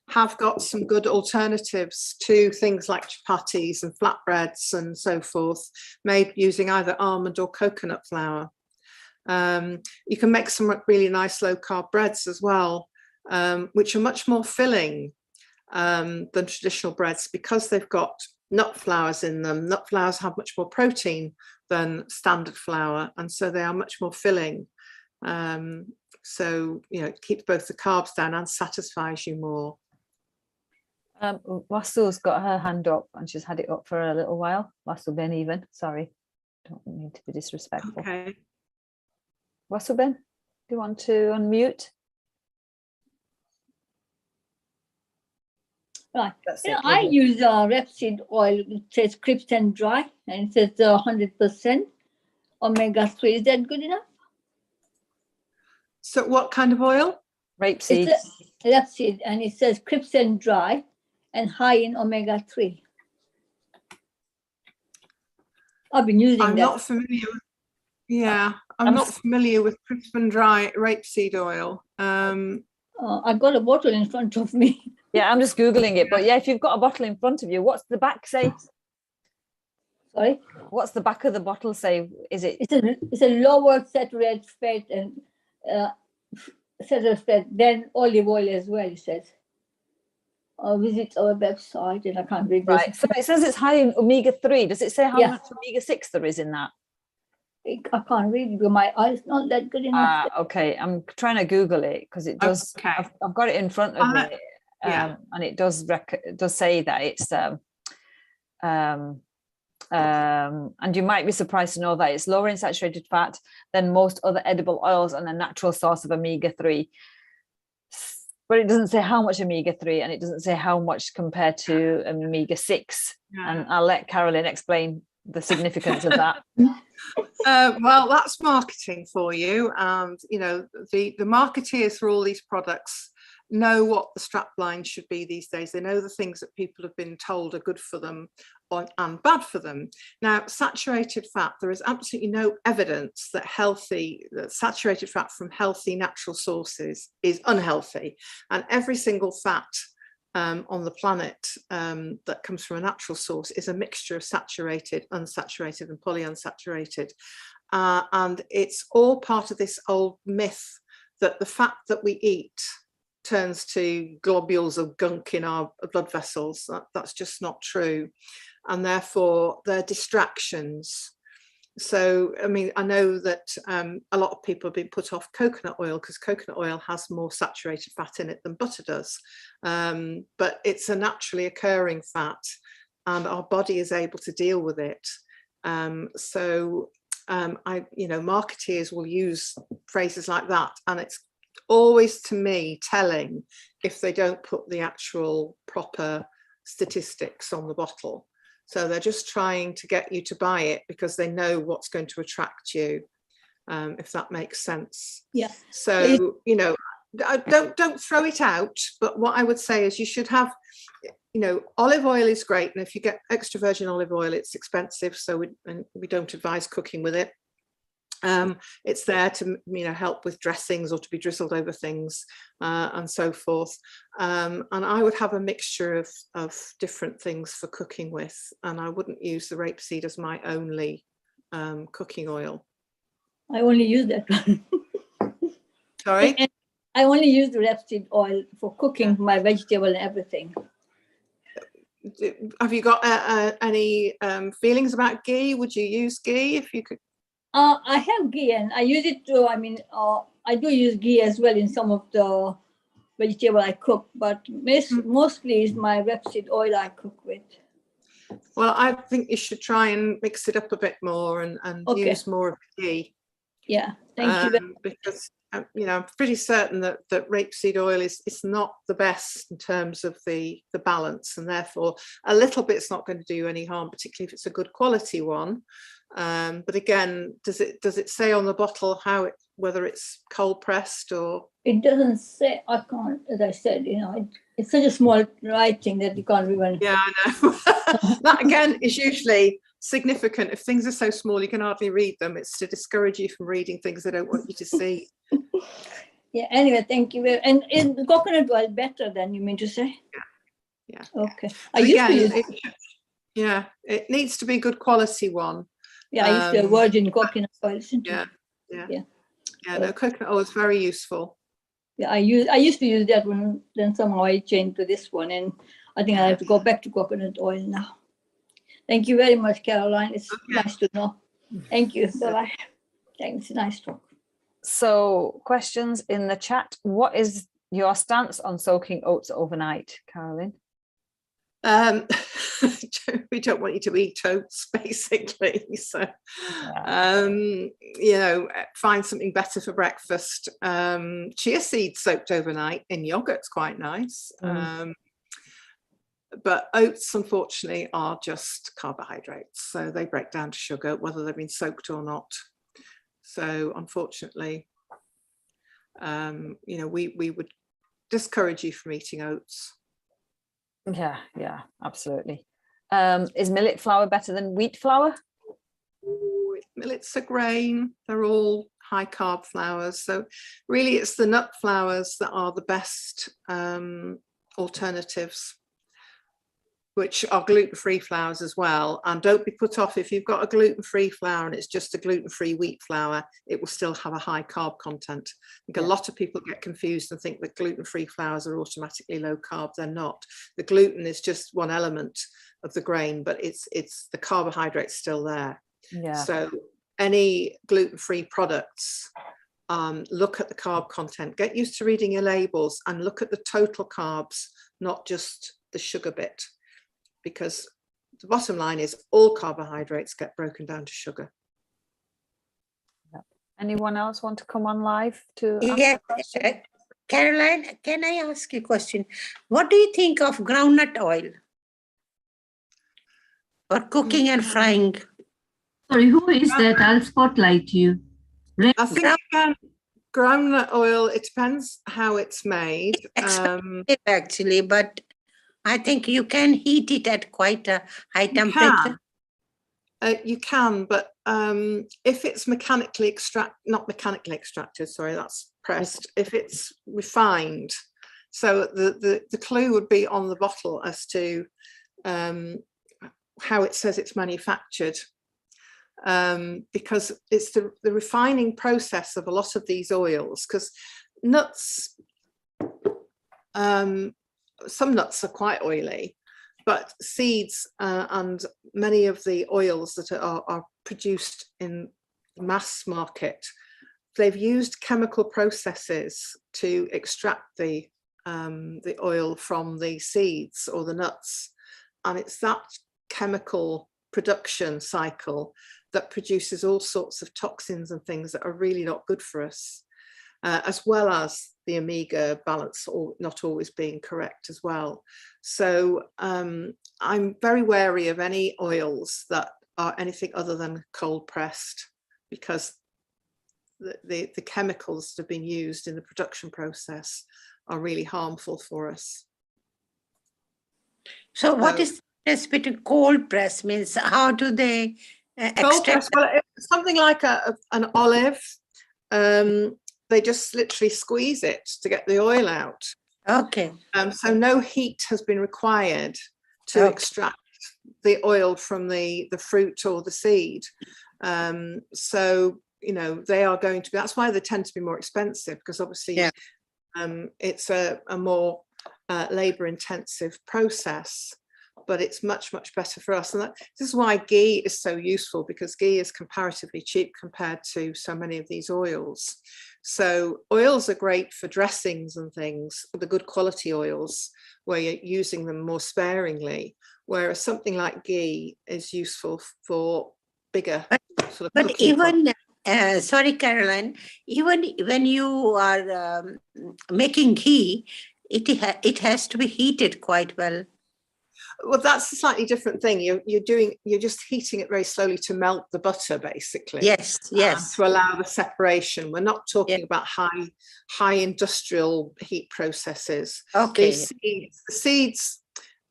have got some good alternatives to things like chapatis and flatbreads and so forth, made using either almond or coconut flour. You can make some really nice low carb breads as well, which are much more filling than traditional breads because they've got nut flours in them. Nut flours have much more protein than standard flour, and so they are much more filling. So, you know, it keeps both the carbs down and satisfies you more. Wasu's got her hand up and she's had it up for a little while. Wasu Ben even, sorry, don't mean to be disrespectful. Okay. Wasu Ben, do you want to unmute? Right. That's You know, it, I lovely. use rapeseed oil. It says crisp and dry, and it says 100% omega-3. Is that good enough? So what kind of oil? Rapeseed. It's rapeseed, and it says crisp and dry, and high in omega-3. I've been using I'm that. not familiar with, yeah, I'm not familiar with crisp and dry rapeseed oil. I got a bottle in front of me. Yeah, I'm just Googling it. But yeah, if you've got a bottle in front of you, what's the back say? Sorry? What's the back of the bottle say? Is it? It's a lower saturated fat and saturated fat, then olive oil as well, it says. Visit our website, and I can't read this. Right. So it says it's high in omega-3. Does it say how Yeah. much omega-6 there is in that? I can't read it because my eyes not that good enough. Okay, I'm trying to Google it because it does. Okay. I've got it in front of me, yeah. and it does say that it's and you might be surprised to know that it's lower in saturated fat than most other edible oils and a natural source of omega-3. But it doesn't say how much omega-3, and it doesn't say how much compared to omega-6. Yeah. And I'll let Carolyn explain the significance of that. Well, that's marketing for you, and you know the marketeers for all these products know what the strap line should be these days. They know the things that people have been told are good for them and bad for them. Now, saturated fat, there is absolutely no evidence that saturated fat from healthy natural sources is unhealthy, and every single fat on the planet that comes from a natural source is a mixture of saturated, unsaturated and polyunsaturated, and it's all part of this old myth that the fat that we eat turns to globules of gunk in our blood vessels. That's just not true, and therefore they're distractions. So, I mean, I know that a lot of people have been put off coconut oil because coconut oil has more saturated fat in it than butter does. But it's a naturally occurring fat and our body is able to deal with it. Marketeers will use phrases like that, and it's always, to me, telling if they don't put the actual proper statistics on the bottle. So they're just trying to get you to buy it because they know what's going to attract you, if that makes sense. Yeah. So, you know, don't throw it out. But what I would say is you should have, you know, olive oil is great. And if you get extra virgin olive oil, it's expensive. So we don't advise cooking with it. It's there to, you know, help with dressings or to be drizzled over things and so forth. And I would have a mixture of different things for cooking with, and I wouldn't use the rapeseed as my only cooking oil. I only use that one. Sorry? I only use the rapeseed oil for cooking my vegetable and everything. Have you got any feelings about ghee? Would you use ghee if you could? I have ghee and I use it too. I mean, I do use ghee as well in some of the vegetable I cook, but mostly is my rapeseed oil I cook with. Well, I think you should try and mix it up a bit more and Okay. use more of ghee. Yeah, thank you. Because I'm pretty certain that rapeseed oil is not the best in terms of the balance, and therefore a little bit's not going to do any harm, particularly if it's a good quality one. But again, does it say on the bottle whether it's cold pressed or? It doesn't say. I can't, as I said, it's such a small writing that you can't even. Yeah, I know. That again is usually significant. If things are so small you can hardly read them, it's to discourage you from reading things they don't want you to see. Yeah, anyway, thank you. And is the coconut oil better than you mean to say? Yeah. Okay. It needs to be good quality one. Yeah, I used to virgin coconut oil. No, coconut oil is very useful. Yeah, I used to use that one, then somehow I changed to this one, and I think I have to go back to coconut oil now. Thank you very much, Caroline. It's nice to know. Thank you. Bye-bye. Thanks. Nice talk. So, questions in the chat. What is your stance on soaking oats overnight, Carolyn? We don't want you to eat oats, basically. So, find something better for breakfast. Chia seeds soaked overnight in yogurt's quite nice. But oats, unfortunately, are just carbohydrates, so they break down to sugar, whether they've been soaked or not. So, unfortunately, we would discourage you from eating oats. Yeah, absolutely. Is millet flour better than wheat flour? Millet's a grain. They're all high carb flours. So really it's the nut flours that are the best alternatives, which are gluten-free flours as well. And don't be put off if you've got a gluten-free flour and it's just a gluten-free wheat flour, it will still have a high carb content. I think a lot of people get confused and think that gluten-free flours are automatically low carb. They're not. The gluten is just one element of the grain, but it's the carbohydrate's still there. Yeah. So any gluten-free products, look at the carb content, get used to reading your labels and look at the total carbs, not just the sugar bit. Because the bottom line is all carbohydrates get broken down to sugar. Anyone else want to come on live to ask Yeah, a question? Caroline, can I ask you a question? What do you think of groundnut oil for cooking and frying? Sorry, who is that? I'll spotlight you. I think groundnut oil, it depends how it's made. Actually, but I think you can heat it at quite a high temperature. You can, but if it's not mechanically extracted, sorry, that's pressed. If it's refined, so the clue would be on the bottle as to how it says it's manufactured, because it's the refining process of a lot of these oils. Because nuts, some nuts are quite oily, but seeds and many of the oils that are produced in mass market, they've used chemical processes to extract the oil from the seeds or the nuts, and it's that chemical production cycle that produces all sorts of toxins and things that are really not good for us, as well as the omega balance not always being correct as well. So I'm very wary of any oils that are anything other than cold pressed, because the chemicals that have been used in the production process are really harmful for us. So what is the difference between cold press? Means how do they Cold press, extract? well, it's something like an olive. They just literally squeeze it to get the oil out. Okay. So no heat has been required to extract the oil from the fruit or the seed. So, they are going to be, that's why they tend to be more expensive, because obviously it's a more labor intensive process, but it's much, much better for us. And this is why ghee is so useful, because ghee is comparatively cheap compared to so many of these oils. So oils are great for dressings and things, the good quality oils, where you're using them more sparingly, whereas something like ghee is useful for bigger sort of But cooking even, sorry, Caroline, even when you are making ghee, it has to be heated quite well. Well, that's a slightly different thing. You're just heating it very slowly to melt the butter, basically. Yes, yes. To allow the separation. We're not talking about high industrial heat processes. Okay. The seeds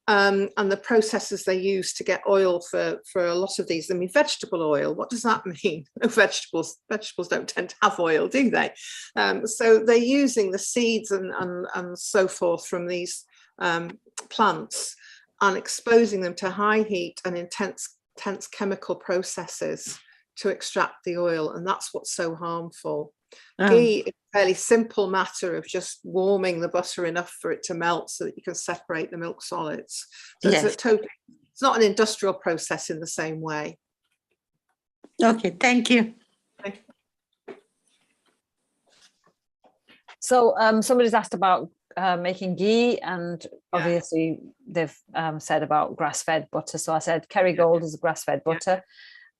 and the processes they use to get oil for a lot of these. I mean, vegetable oil. What does that mean? Vegetables don't tend to have oil, do they? So they're using the seeds and so forth from these plants, and exposing them to high heat and intense chemical processes to extract the oil, and that's what's so harmful. Ghee is a fairly simple matter of just warming the butter enough for it to melt so that you can separate the milk solids. So Yes. It's not an industrial process in the same way. Okay, thank you. Okay. So somebody's asked about making ghee, and obviously they've said about grass-fed butter. So I said Kerrygold is a grass-fed butter,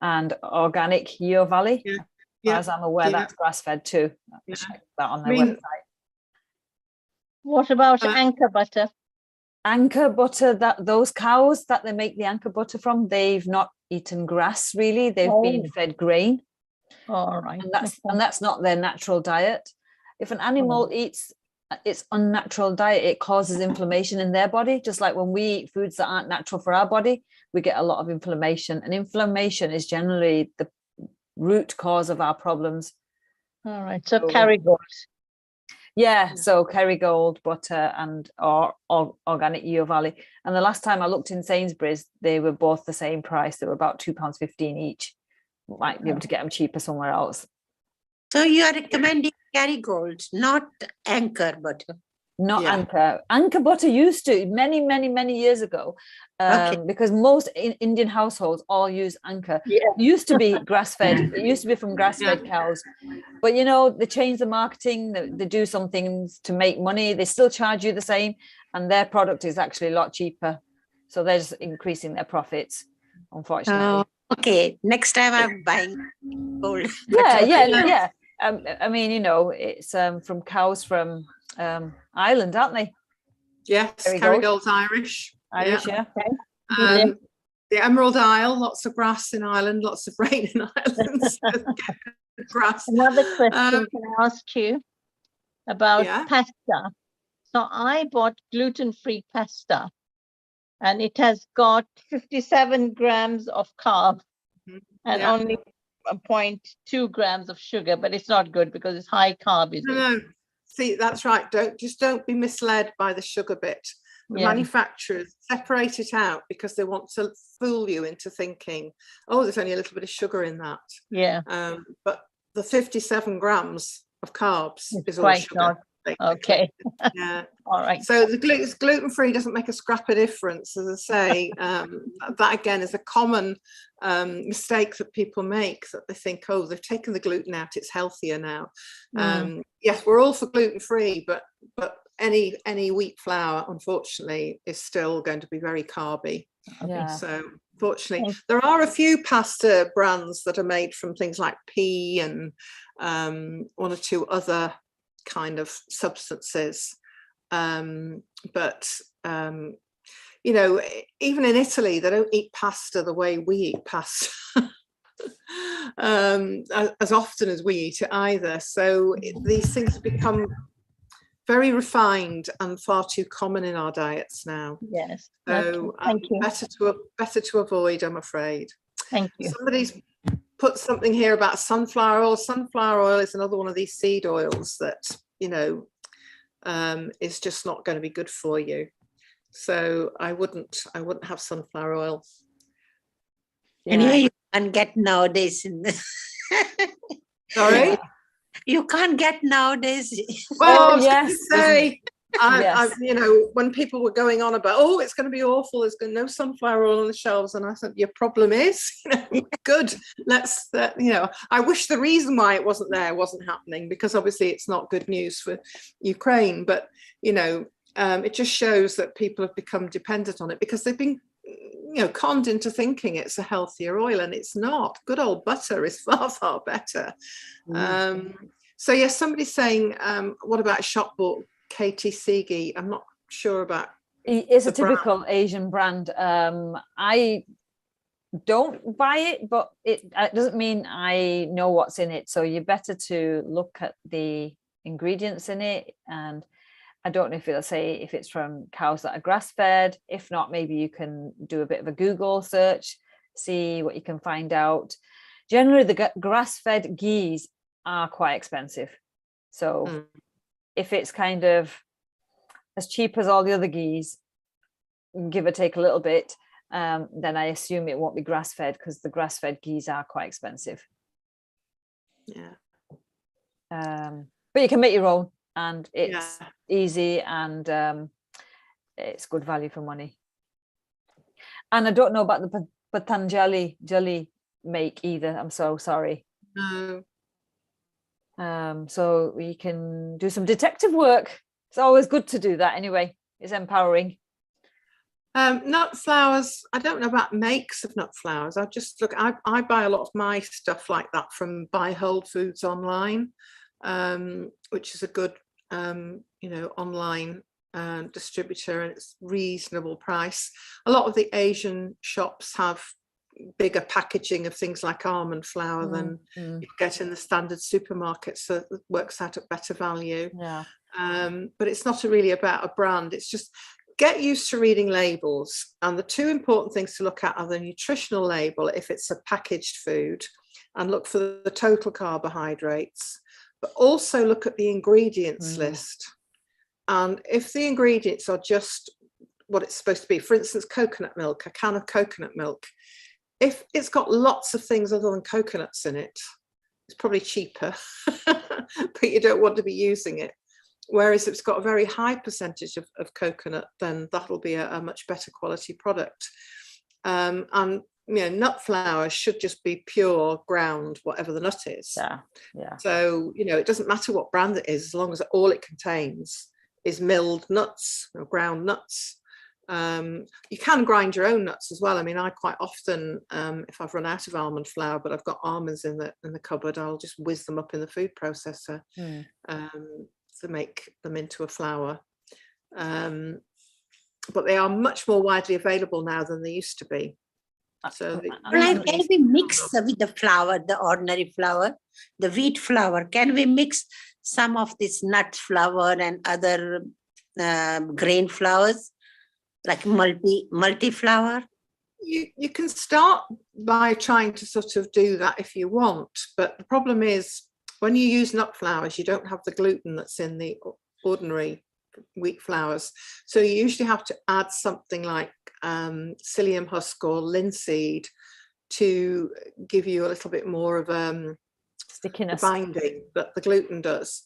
and organic Yeo Valley. As I'm aware, that's grass-fed too. Check that on their website. What about Anchor butter? Anchor butter, that those cows that they make the Anchor butter from, they've not eaten grass really. They've been fed grain. All right. And that's not their natural diet. If an animal eats its unnatural diet, it causes inflammation in their body. Just like when we eat foods that aren't natural for our body, we get a lot of inflammation. And inflammation is generally the root cause of our problems. All right. So Kerrygold. Yeah, so Kerrygold butter and or organic Yeo Valley. And the last time I looked in Sainsbury's, they were both the same price. They were about £2.15 each. Might be able to get them cheaper somewhere else. So you are recommending Kerrygold, not Anchor butter? Not Anchor. Anchor butter used to many years ago, because most Indian households all use Anchor. It used to be grass-fed. It used to be from grass-fed cows. But, you know, they change the marketing. They do some things to make money. They still charge you the same. And their product is actually a lot cheaper. So they're just increasing their profits, unfortunately. Okay. Next time I'm buying gold. Yeah. I mean, you know, it's from cows from Ireland, aren't they? Yes, Kerrygold's Irish. Yeah. Okay. The Emerald Isle, lots of grass in Ireland, lots of rain in Ireland. So grass. Another question can I ask you about pasta? So I bought gluten-free pasta, and it has got 57 grams of carb and only 0.2 grams of sugar, but it's not good because it's high carb, is it? No. See, that's right. Don't be misled by the sugar bit. The manufacturers separate it out because they want to fool you into thinking, oh, there's only a little bit of sugar in that. Yeah. But the 57 grams of carbs is all quite sugar. not. Okay. Yeah. All right. So the gluten-free doesn't make a scrap of difference, as I say. That again is a common mistake that people make, that they think, oh, they've taken the gluten out, it's healthier now. Yes, we're all for gluten-free, but any wheat flour, unfortunately, is still going to be very carby. So fortunately, there are a few pasta brands that are made from things like pea and one or two other kind of substances, but you know, even in Italy they don't eat pasta the way we eat pasta as often as we eat it either. So these things have become very refined and far too common in our diets now. Yes. So Thank you. better to avoid, I'm afraid. Thank you. Somebody's put something here about sunflower oil. Sunflower oil is another one of these seed oils that, you know, is just not going to be good for you. So I wouldn't have sunflower oil. Anyway, you can't get nowadays in the Sorry? You can't get nowadays. Well, yes. Yes. you know, when people were going on about, oh, it's going to be awful, there's no sunflower oil on the shelves, and I said, your problem is, you know, good. Let's, you know, I wish the reason why it wasn't there wasn't happening, because obviously it's not good news for Ukraine. But you know, it just shows that people have become dependent on it because they've been, you know, conned into thinking it's a healthier oil, and it's not. Good old butter is far better. So yes, somebody's saying, what about shop bought KTC ghee? I'm not sure about. It's a the brand. typical Asian brand. I don't buy it, but it doesn't mean I know what's in it. So you're better to look at the ingredients in it. And I don't know if it'll say if it's from cows that are grass fed. If not, maybe you can do a bit of a Google search, see what you can find out. Generally, the grass fed ghees are quite expensive. So if it's kind of as cheap as all the other ghees, give or take a little bit, then I assume it won't be grass fed, because the grass fed ghees are quite expensive. Yeah. But you can make your own, and it's easy, and it's good value for money. And I don't know about the Patanjali jelly make either. I'm so sorry. No. So we can do some detective work. It's always good to do that anyway. It's empowering. Nut flours, I don't know about makes of nut flours. I just look, I buy a lot of my stuff like that from Buy Whole Foods online, which is a good, you know, online distributor, and it's reasonable price. A lot of the Asian shops have bigger packaging of things like almond flour than you get in the standard supermarkets, so it works out at better value. Yeah. But it's not really about a brand. It's just get used to reading labels, and the two important things to look at are the nutritional label if it's a packaged food, and look for the total carbohydrates, but also look at the ingredients list. And if the ingredients are just what it's supposed to be, for instance, coconut milk, a can of coconut milk, if it's got lots of things other than coconuts in it, it's probably cheaper, but you don't want to be using it. Whereas if it's got a very high percentage of coconut, then that'll be a much better quality product. And you know, nut flour should just be pure ground, whatever the nut is. Yeah. So, you know, it doesn't matter what brand it is, as long as all it contains is milled nuts or ground nuts. You can grind your own nuts as well. I mean, I quite often, if I've run out of almond flour, but I've got almonds in the cupboard, I'll just whiz them up in the food processor to make them into a flour. But they are much more widely available now than they used to be. So Can we mix with the flour, the ordinary flour, the wheat flour? Can we mix some of this nut flour and other grain flours, like multi flour? You can start by trying to sort of do that if you want, but the problem is when you use nut flours, you don't have the gluten that's in the ordinary wheat flours. So you usually have to add something like psyllium husk or linseed to give you a little bit more of stickiness binding that the gluten does.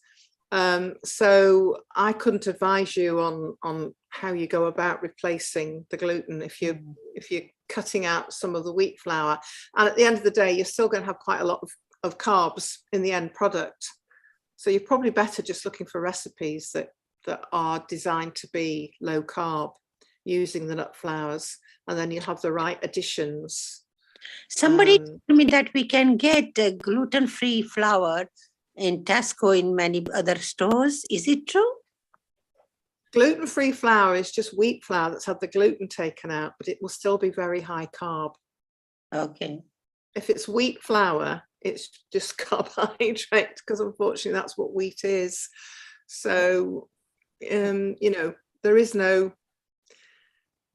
So I couldn't advise you on how you go about replacing the gluten if you're cutting out some of the wheat flour. And at the end of the day, you're still going to have quite a lot of carbs in the end product. So you're probably better just looking for recipes that are designed to be low carb, using the nut flours, and then you'll have the right additions. Somebody told me that we can get gluten-free flour in Tesco, in many other stores. Is it true? Gluten-free flour is just wheat flour that's had the gluten taken out, but it will still be very high carb. Okay. If it's wheat flour, it's just carbohydrate, because unfortunately that's what wheat is. So, you know, there is no,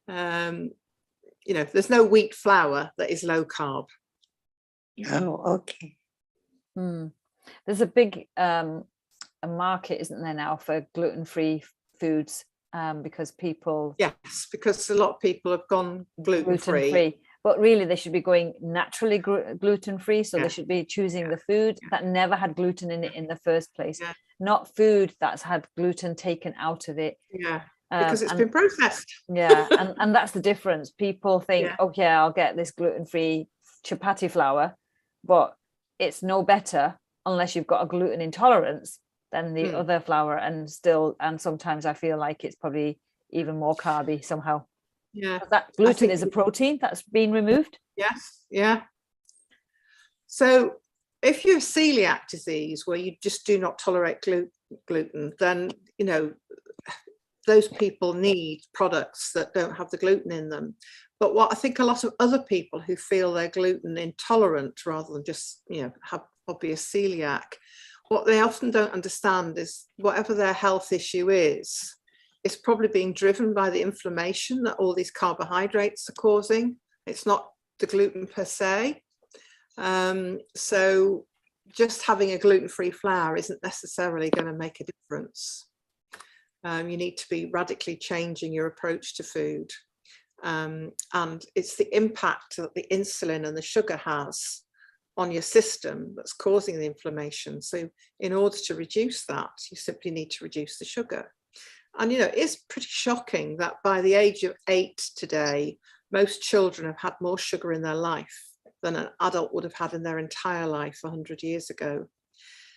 you know, there's no wheat flour that is low carb. Oh, okay. There's a big a market, isn't there, now for gluten-free foods, because people... Yes, because a lot of people have gone gluten-free. but really they should be going naturally gluten-free. So Yeah. they should be choosing the food that never had gluten in it in the first place, Yeah. not food that's had gluten taken out of it. Yeah, because it's And- been processed. yeah, and that's the difference. People think, Yeah. okay, I'll get this gluten-free chapati flour, but it's no better unless you've got a gluten intolerance than the other flour. And sometimes I feel like it's probably even more carby somehow. Yeah. That gluten is a protein that's been removed. Yes. Yeah. So if you have celiac disease where you just do not tolerate gluten, then, you know, those people need products that don't have the gluten in them. But what I think a lot of other people who feel they're gluten intolerant rather than just, you know, have obvious celiac, what they often don't understand is whatever their health issue is, it's probably being driven by the inflammation that all these carbohydrates are causing. It's not the gluten per se. So just having a gluten-free flour isn't necessarily going to make a difference. You need to be radically changing your approach to food. And it's the impact that the insulin and the sugar has on your system that's causing the inflammation. So in order to reduce that, you simply need to reduce the sugar. And, you know, it's pretty shocking that by the age of 8 today, most children have had more sugar in their life than an adult would have had in their entire life 100 years ago.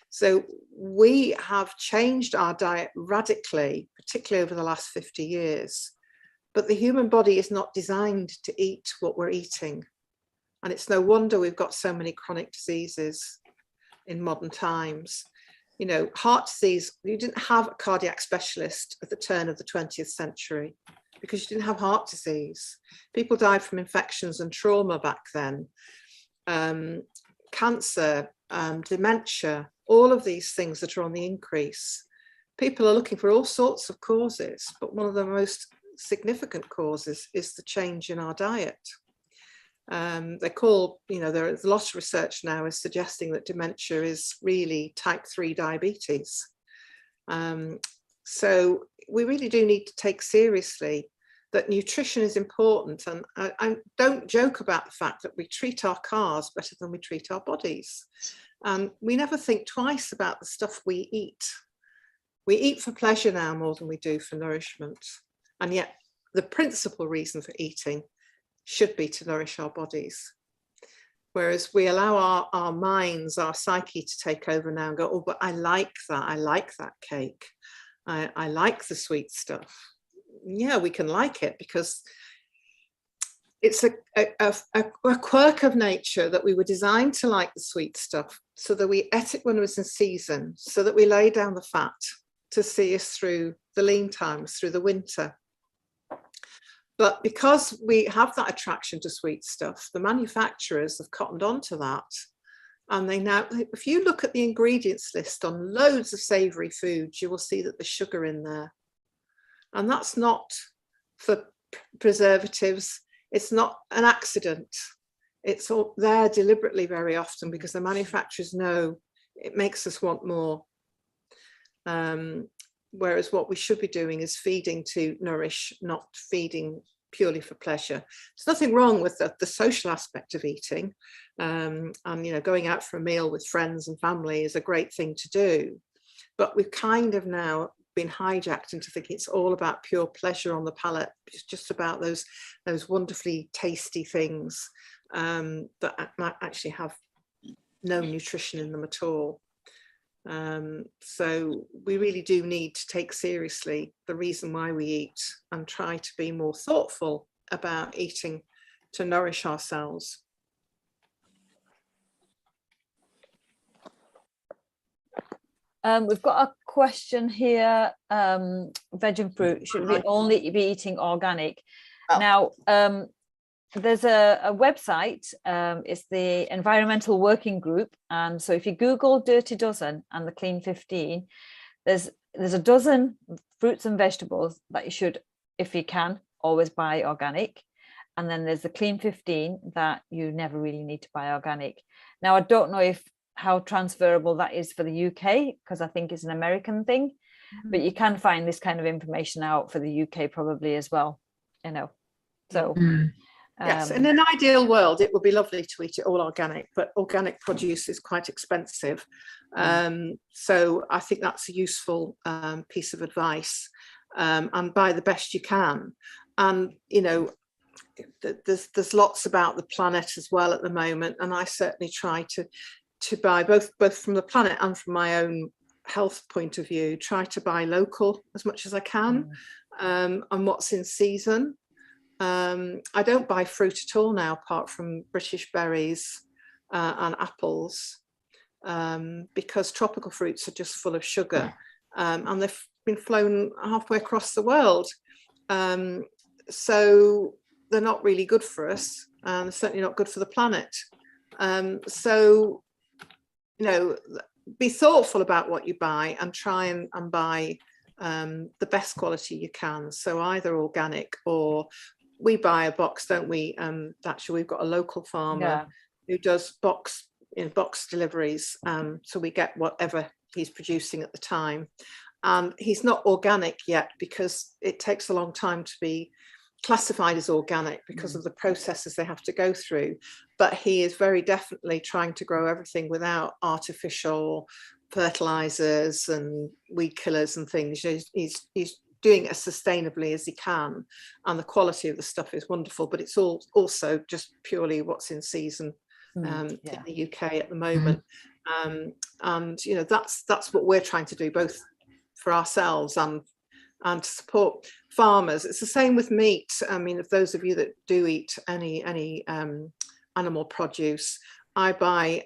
So we have changed our diet radically, particularly over the last 50 years. But the human body is not designed to eat what we're eating. And it's no wonder we've got so many chronic diseases in modern times. You know, heart disease, you didn't have a cardiac specialist at the turn of the 20th century because you didn't have heart disease. People died from infections and trauma back then. Cancer, dementia, all of these things that are on the increase. People are looking for all sorts of causes, but one of the most significant causes is the change in our diet. They call, you know, there's a lot of research now is suggesting that dementia is really type 3 diabetes. So we really do need to take seriously that nutrition is important. And I don't joke about the fact that we treat our cars better than we treat our bodies. And we never think twice about the stuff we eat. We eat for pleasure now more than we do for nourishment. And yet the principal reason for eating should be to nourish our bodies. Whereas we allow our minds, our psyche to take over now and go, oh, but I like that cake. I like the sweet stuff. Yeah, we can like it because it's a quirk of nature that we were designed to like the sweet stuff so that we ate it when it was in season, so that we lay down the fat to see us through the lean times, through the winter. But because we have that attraction to sweet stuff, the manufacturers have cottoned on to that. And they now, if you look at the ingredients list on loads of savoury foods, you will see that there's sugar in there. And that's not for preservatives. It's not an accident. It's all there deliberately very often because the manufacturers know it makes us want more. Whereas what we should be doing is feeding to nourish, not feeding purely for pleasure. There's nothing wrong with the social aspect of eating. And, you know, going out for a meal with friends and family is a great thing to do. But we've kind of now been hijacked into thinking it's all about pure pleasure on the palate. It's just about those wonderfully tasty things that might actually have no nutrition in them at all. So we really do need to take seriously the reason why we eat and try to be more thoughtful about eating to nourish ourselves. We've got a question here. Veg and fruit, should we only be eating organic? Oh. Now, there's a website, it's the Environmental Working Group. So if you Google Dirty Dozen and the Clean 15, there's a dozen fruits and vegetables that you should, if you can, always buy organic. And then there's the Clean 15 that you never really need to buy organic. Now, I don't know how transferable that is for the UK, because I think it's an American thing, but you can find this kind of information out for the UK probably as well, you know. So Yes, in an ideal world, it would be lovely to eat it all organic, but organic produce is quite expensive. So I think that's a useful piece of advice, and buy the best you can. And, you know, there's lots about the planet as well at the moment. And I certainly try to buy both from the planet and from my own health point of view, try to buy local as much as I can, and what's in season. I don't buy fruit at all now, apart from British berries and apples, because tropical fruits are just full of sugar, and they've been flown halfway across the world. So they're not really good for us, and certainly not good for the planet. So, you know, be thoughtful about what you buy and try and buy the best quality you can. So either organic, or we buy a box, don't we? Actually, we've got a local farmer who does box deliveries. So we get whatever he's producing at the time. And he's not organic yet because it takes a long time to be classified as organic because of the processes they have to go through. But he is very definitely trying to grow everything without artificial fertilizers and weed killers and things. He's doing it as sustainably as he can, and the quality of the stuff is wonderful, but it's also just purely what's in season in the UK at the moment. And you know, that's what we're trying to do, both for ourselves and to support farmers. It's the same with meat. I mean, if those of you that do eat any animal produce, I buy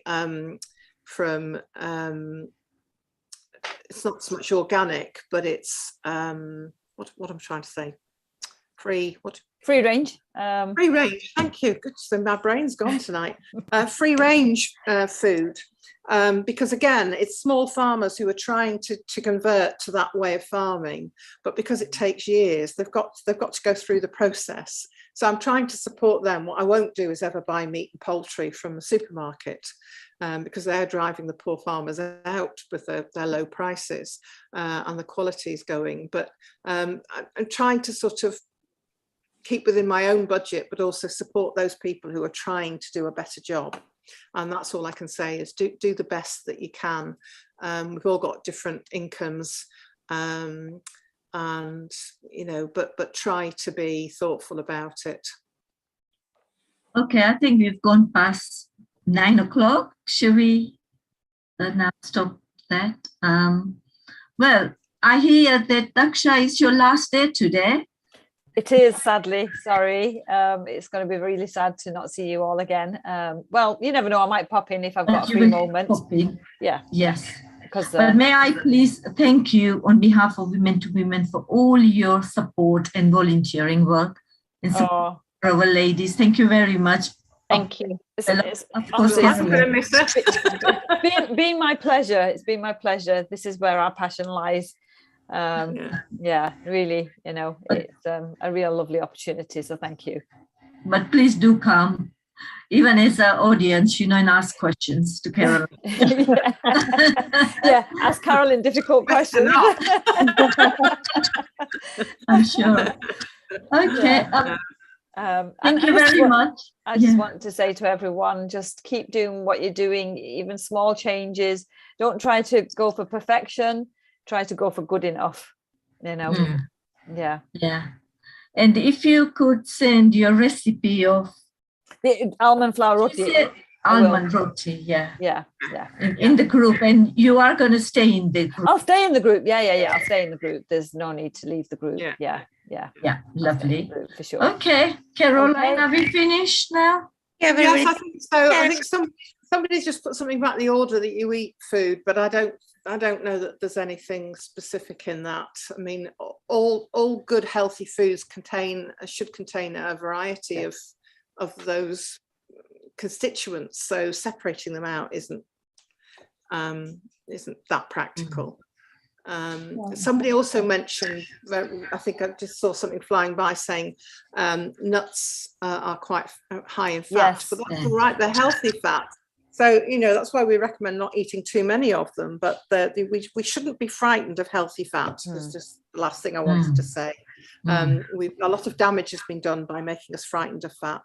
from it's not so much organic, but it's what I'm trying to say, free range. Free range. Thank you. Good. So my brain's gone tonight. Free range food. Because again, it's small farmers who are trying to convert to that way of farming, but because it takes years, they've got to go through the process. So I'm trying to support them. What I won't do is ever buy meat and poultry from the supermarket, because they're driving the poor farmers out with their low prices, and the quality is going. But I'm trying to sort of keep within my own budget, but also support those people who are trying to do a better job. And that's all I can say is do the best that you can. We've all got different incomes, and you know, but try to be thoughtful about it. Okay, I think we've gone past 9 o'clock. Should we now stop that? Well, I hear that Daksha is your last day today. It is, sadly. Sorry. It's going to be really sad to not see you all again. Well, you never know. I might pop in if I've got a free moment. Yeah. Yes. Because, but may I please thank you on behalf of Women to Women for all your support and volunteering work and support for our ladies. Thank you very much. Thank you. It's been my pleasure. It's been my pleasure. This is where our passion lies. Yeah, really, you know, it's a real lovely opportunity, so thank you. But please do come, even as an audience, you know, and ask questions to Carolyn. Yeah, ask Carolyn difficult questions. I'm sure. Okay. Thank you very much. I just want to say to everyone, just keep doing what you're doing, even small changes. Don't try to go for perfection. Try to go for good enough, you know. Yeah. And if you could send your recipe of the almond flour roti. Almond roti, yeah. In the group, and you are going to stay in the group. I'll stay in the group. Yeah. I'll stay in the group. There's no need to leave the group. Yeah. Lovely. For sure. Okay, Caroline, have we finished now? Yes, I think so. I think somebody's just put something about the order that you eat food, but I don't know that there's anything specific in that. I mean, all good healthy foods should contain a variety of those constituents. So separating them out isn't that practical. Somebody also mentioned, I think I just saw something flying by saying nuts are quite high in fat, but that's all right, they're healthy fat. So, you know, that's why we recommend not eating too many of them, but we shouldn't be frightened of healthy fat. That's just the last thing I wanted to say. A lot of damage has been done by making us frightened of fat.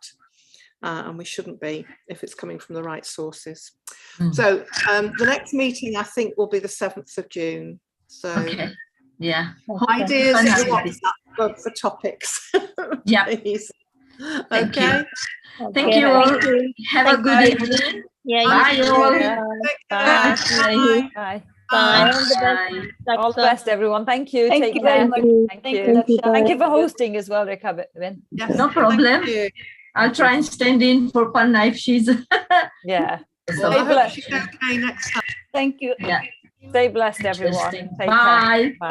and we shouldn't be if it's coming from the right sources. Mm. So the next meeting, I think, will be the 7th of June. So Okay. Yeah. ideas in the Fantastic. WhatsApp for topics. Yeah. Please. Thank you. Okay. Thank you all. Have a good evening. Yeah, Bye all. Take Bye. care. Bye. Bye. All the best, everyone. Thank you. Thank Take you care. very much. Thank Thank you. you, Daksha. Thank you for hosting as well, Rebecca. Yes, No problem. thank you. I'll try and stand in for Panna if she's. Yeah. Well, I hope blessed. she's okay next time. Thank you. Yeah. Stay blessed, everyone. Interesting. Take care. Bye. Bye.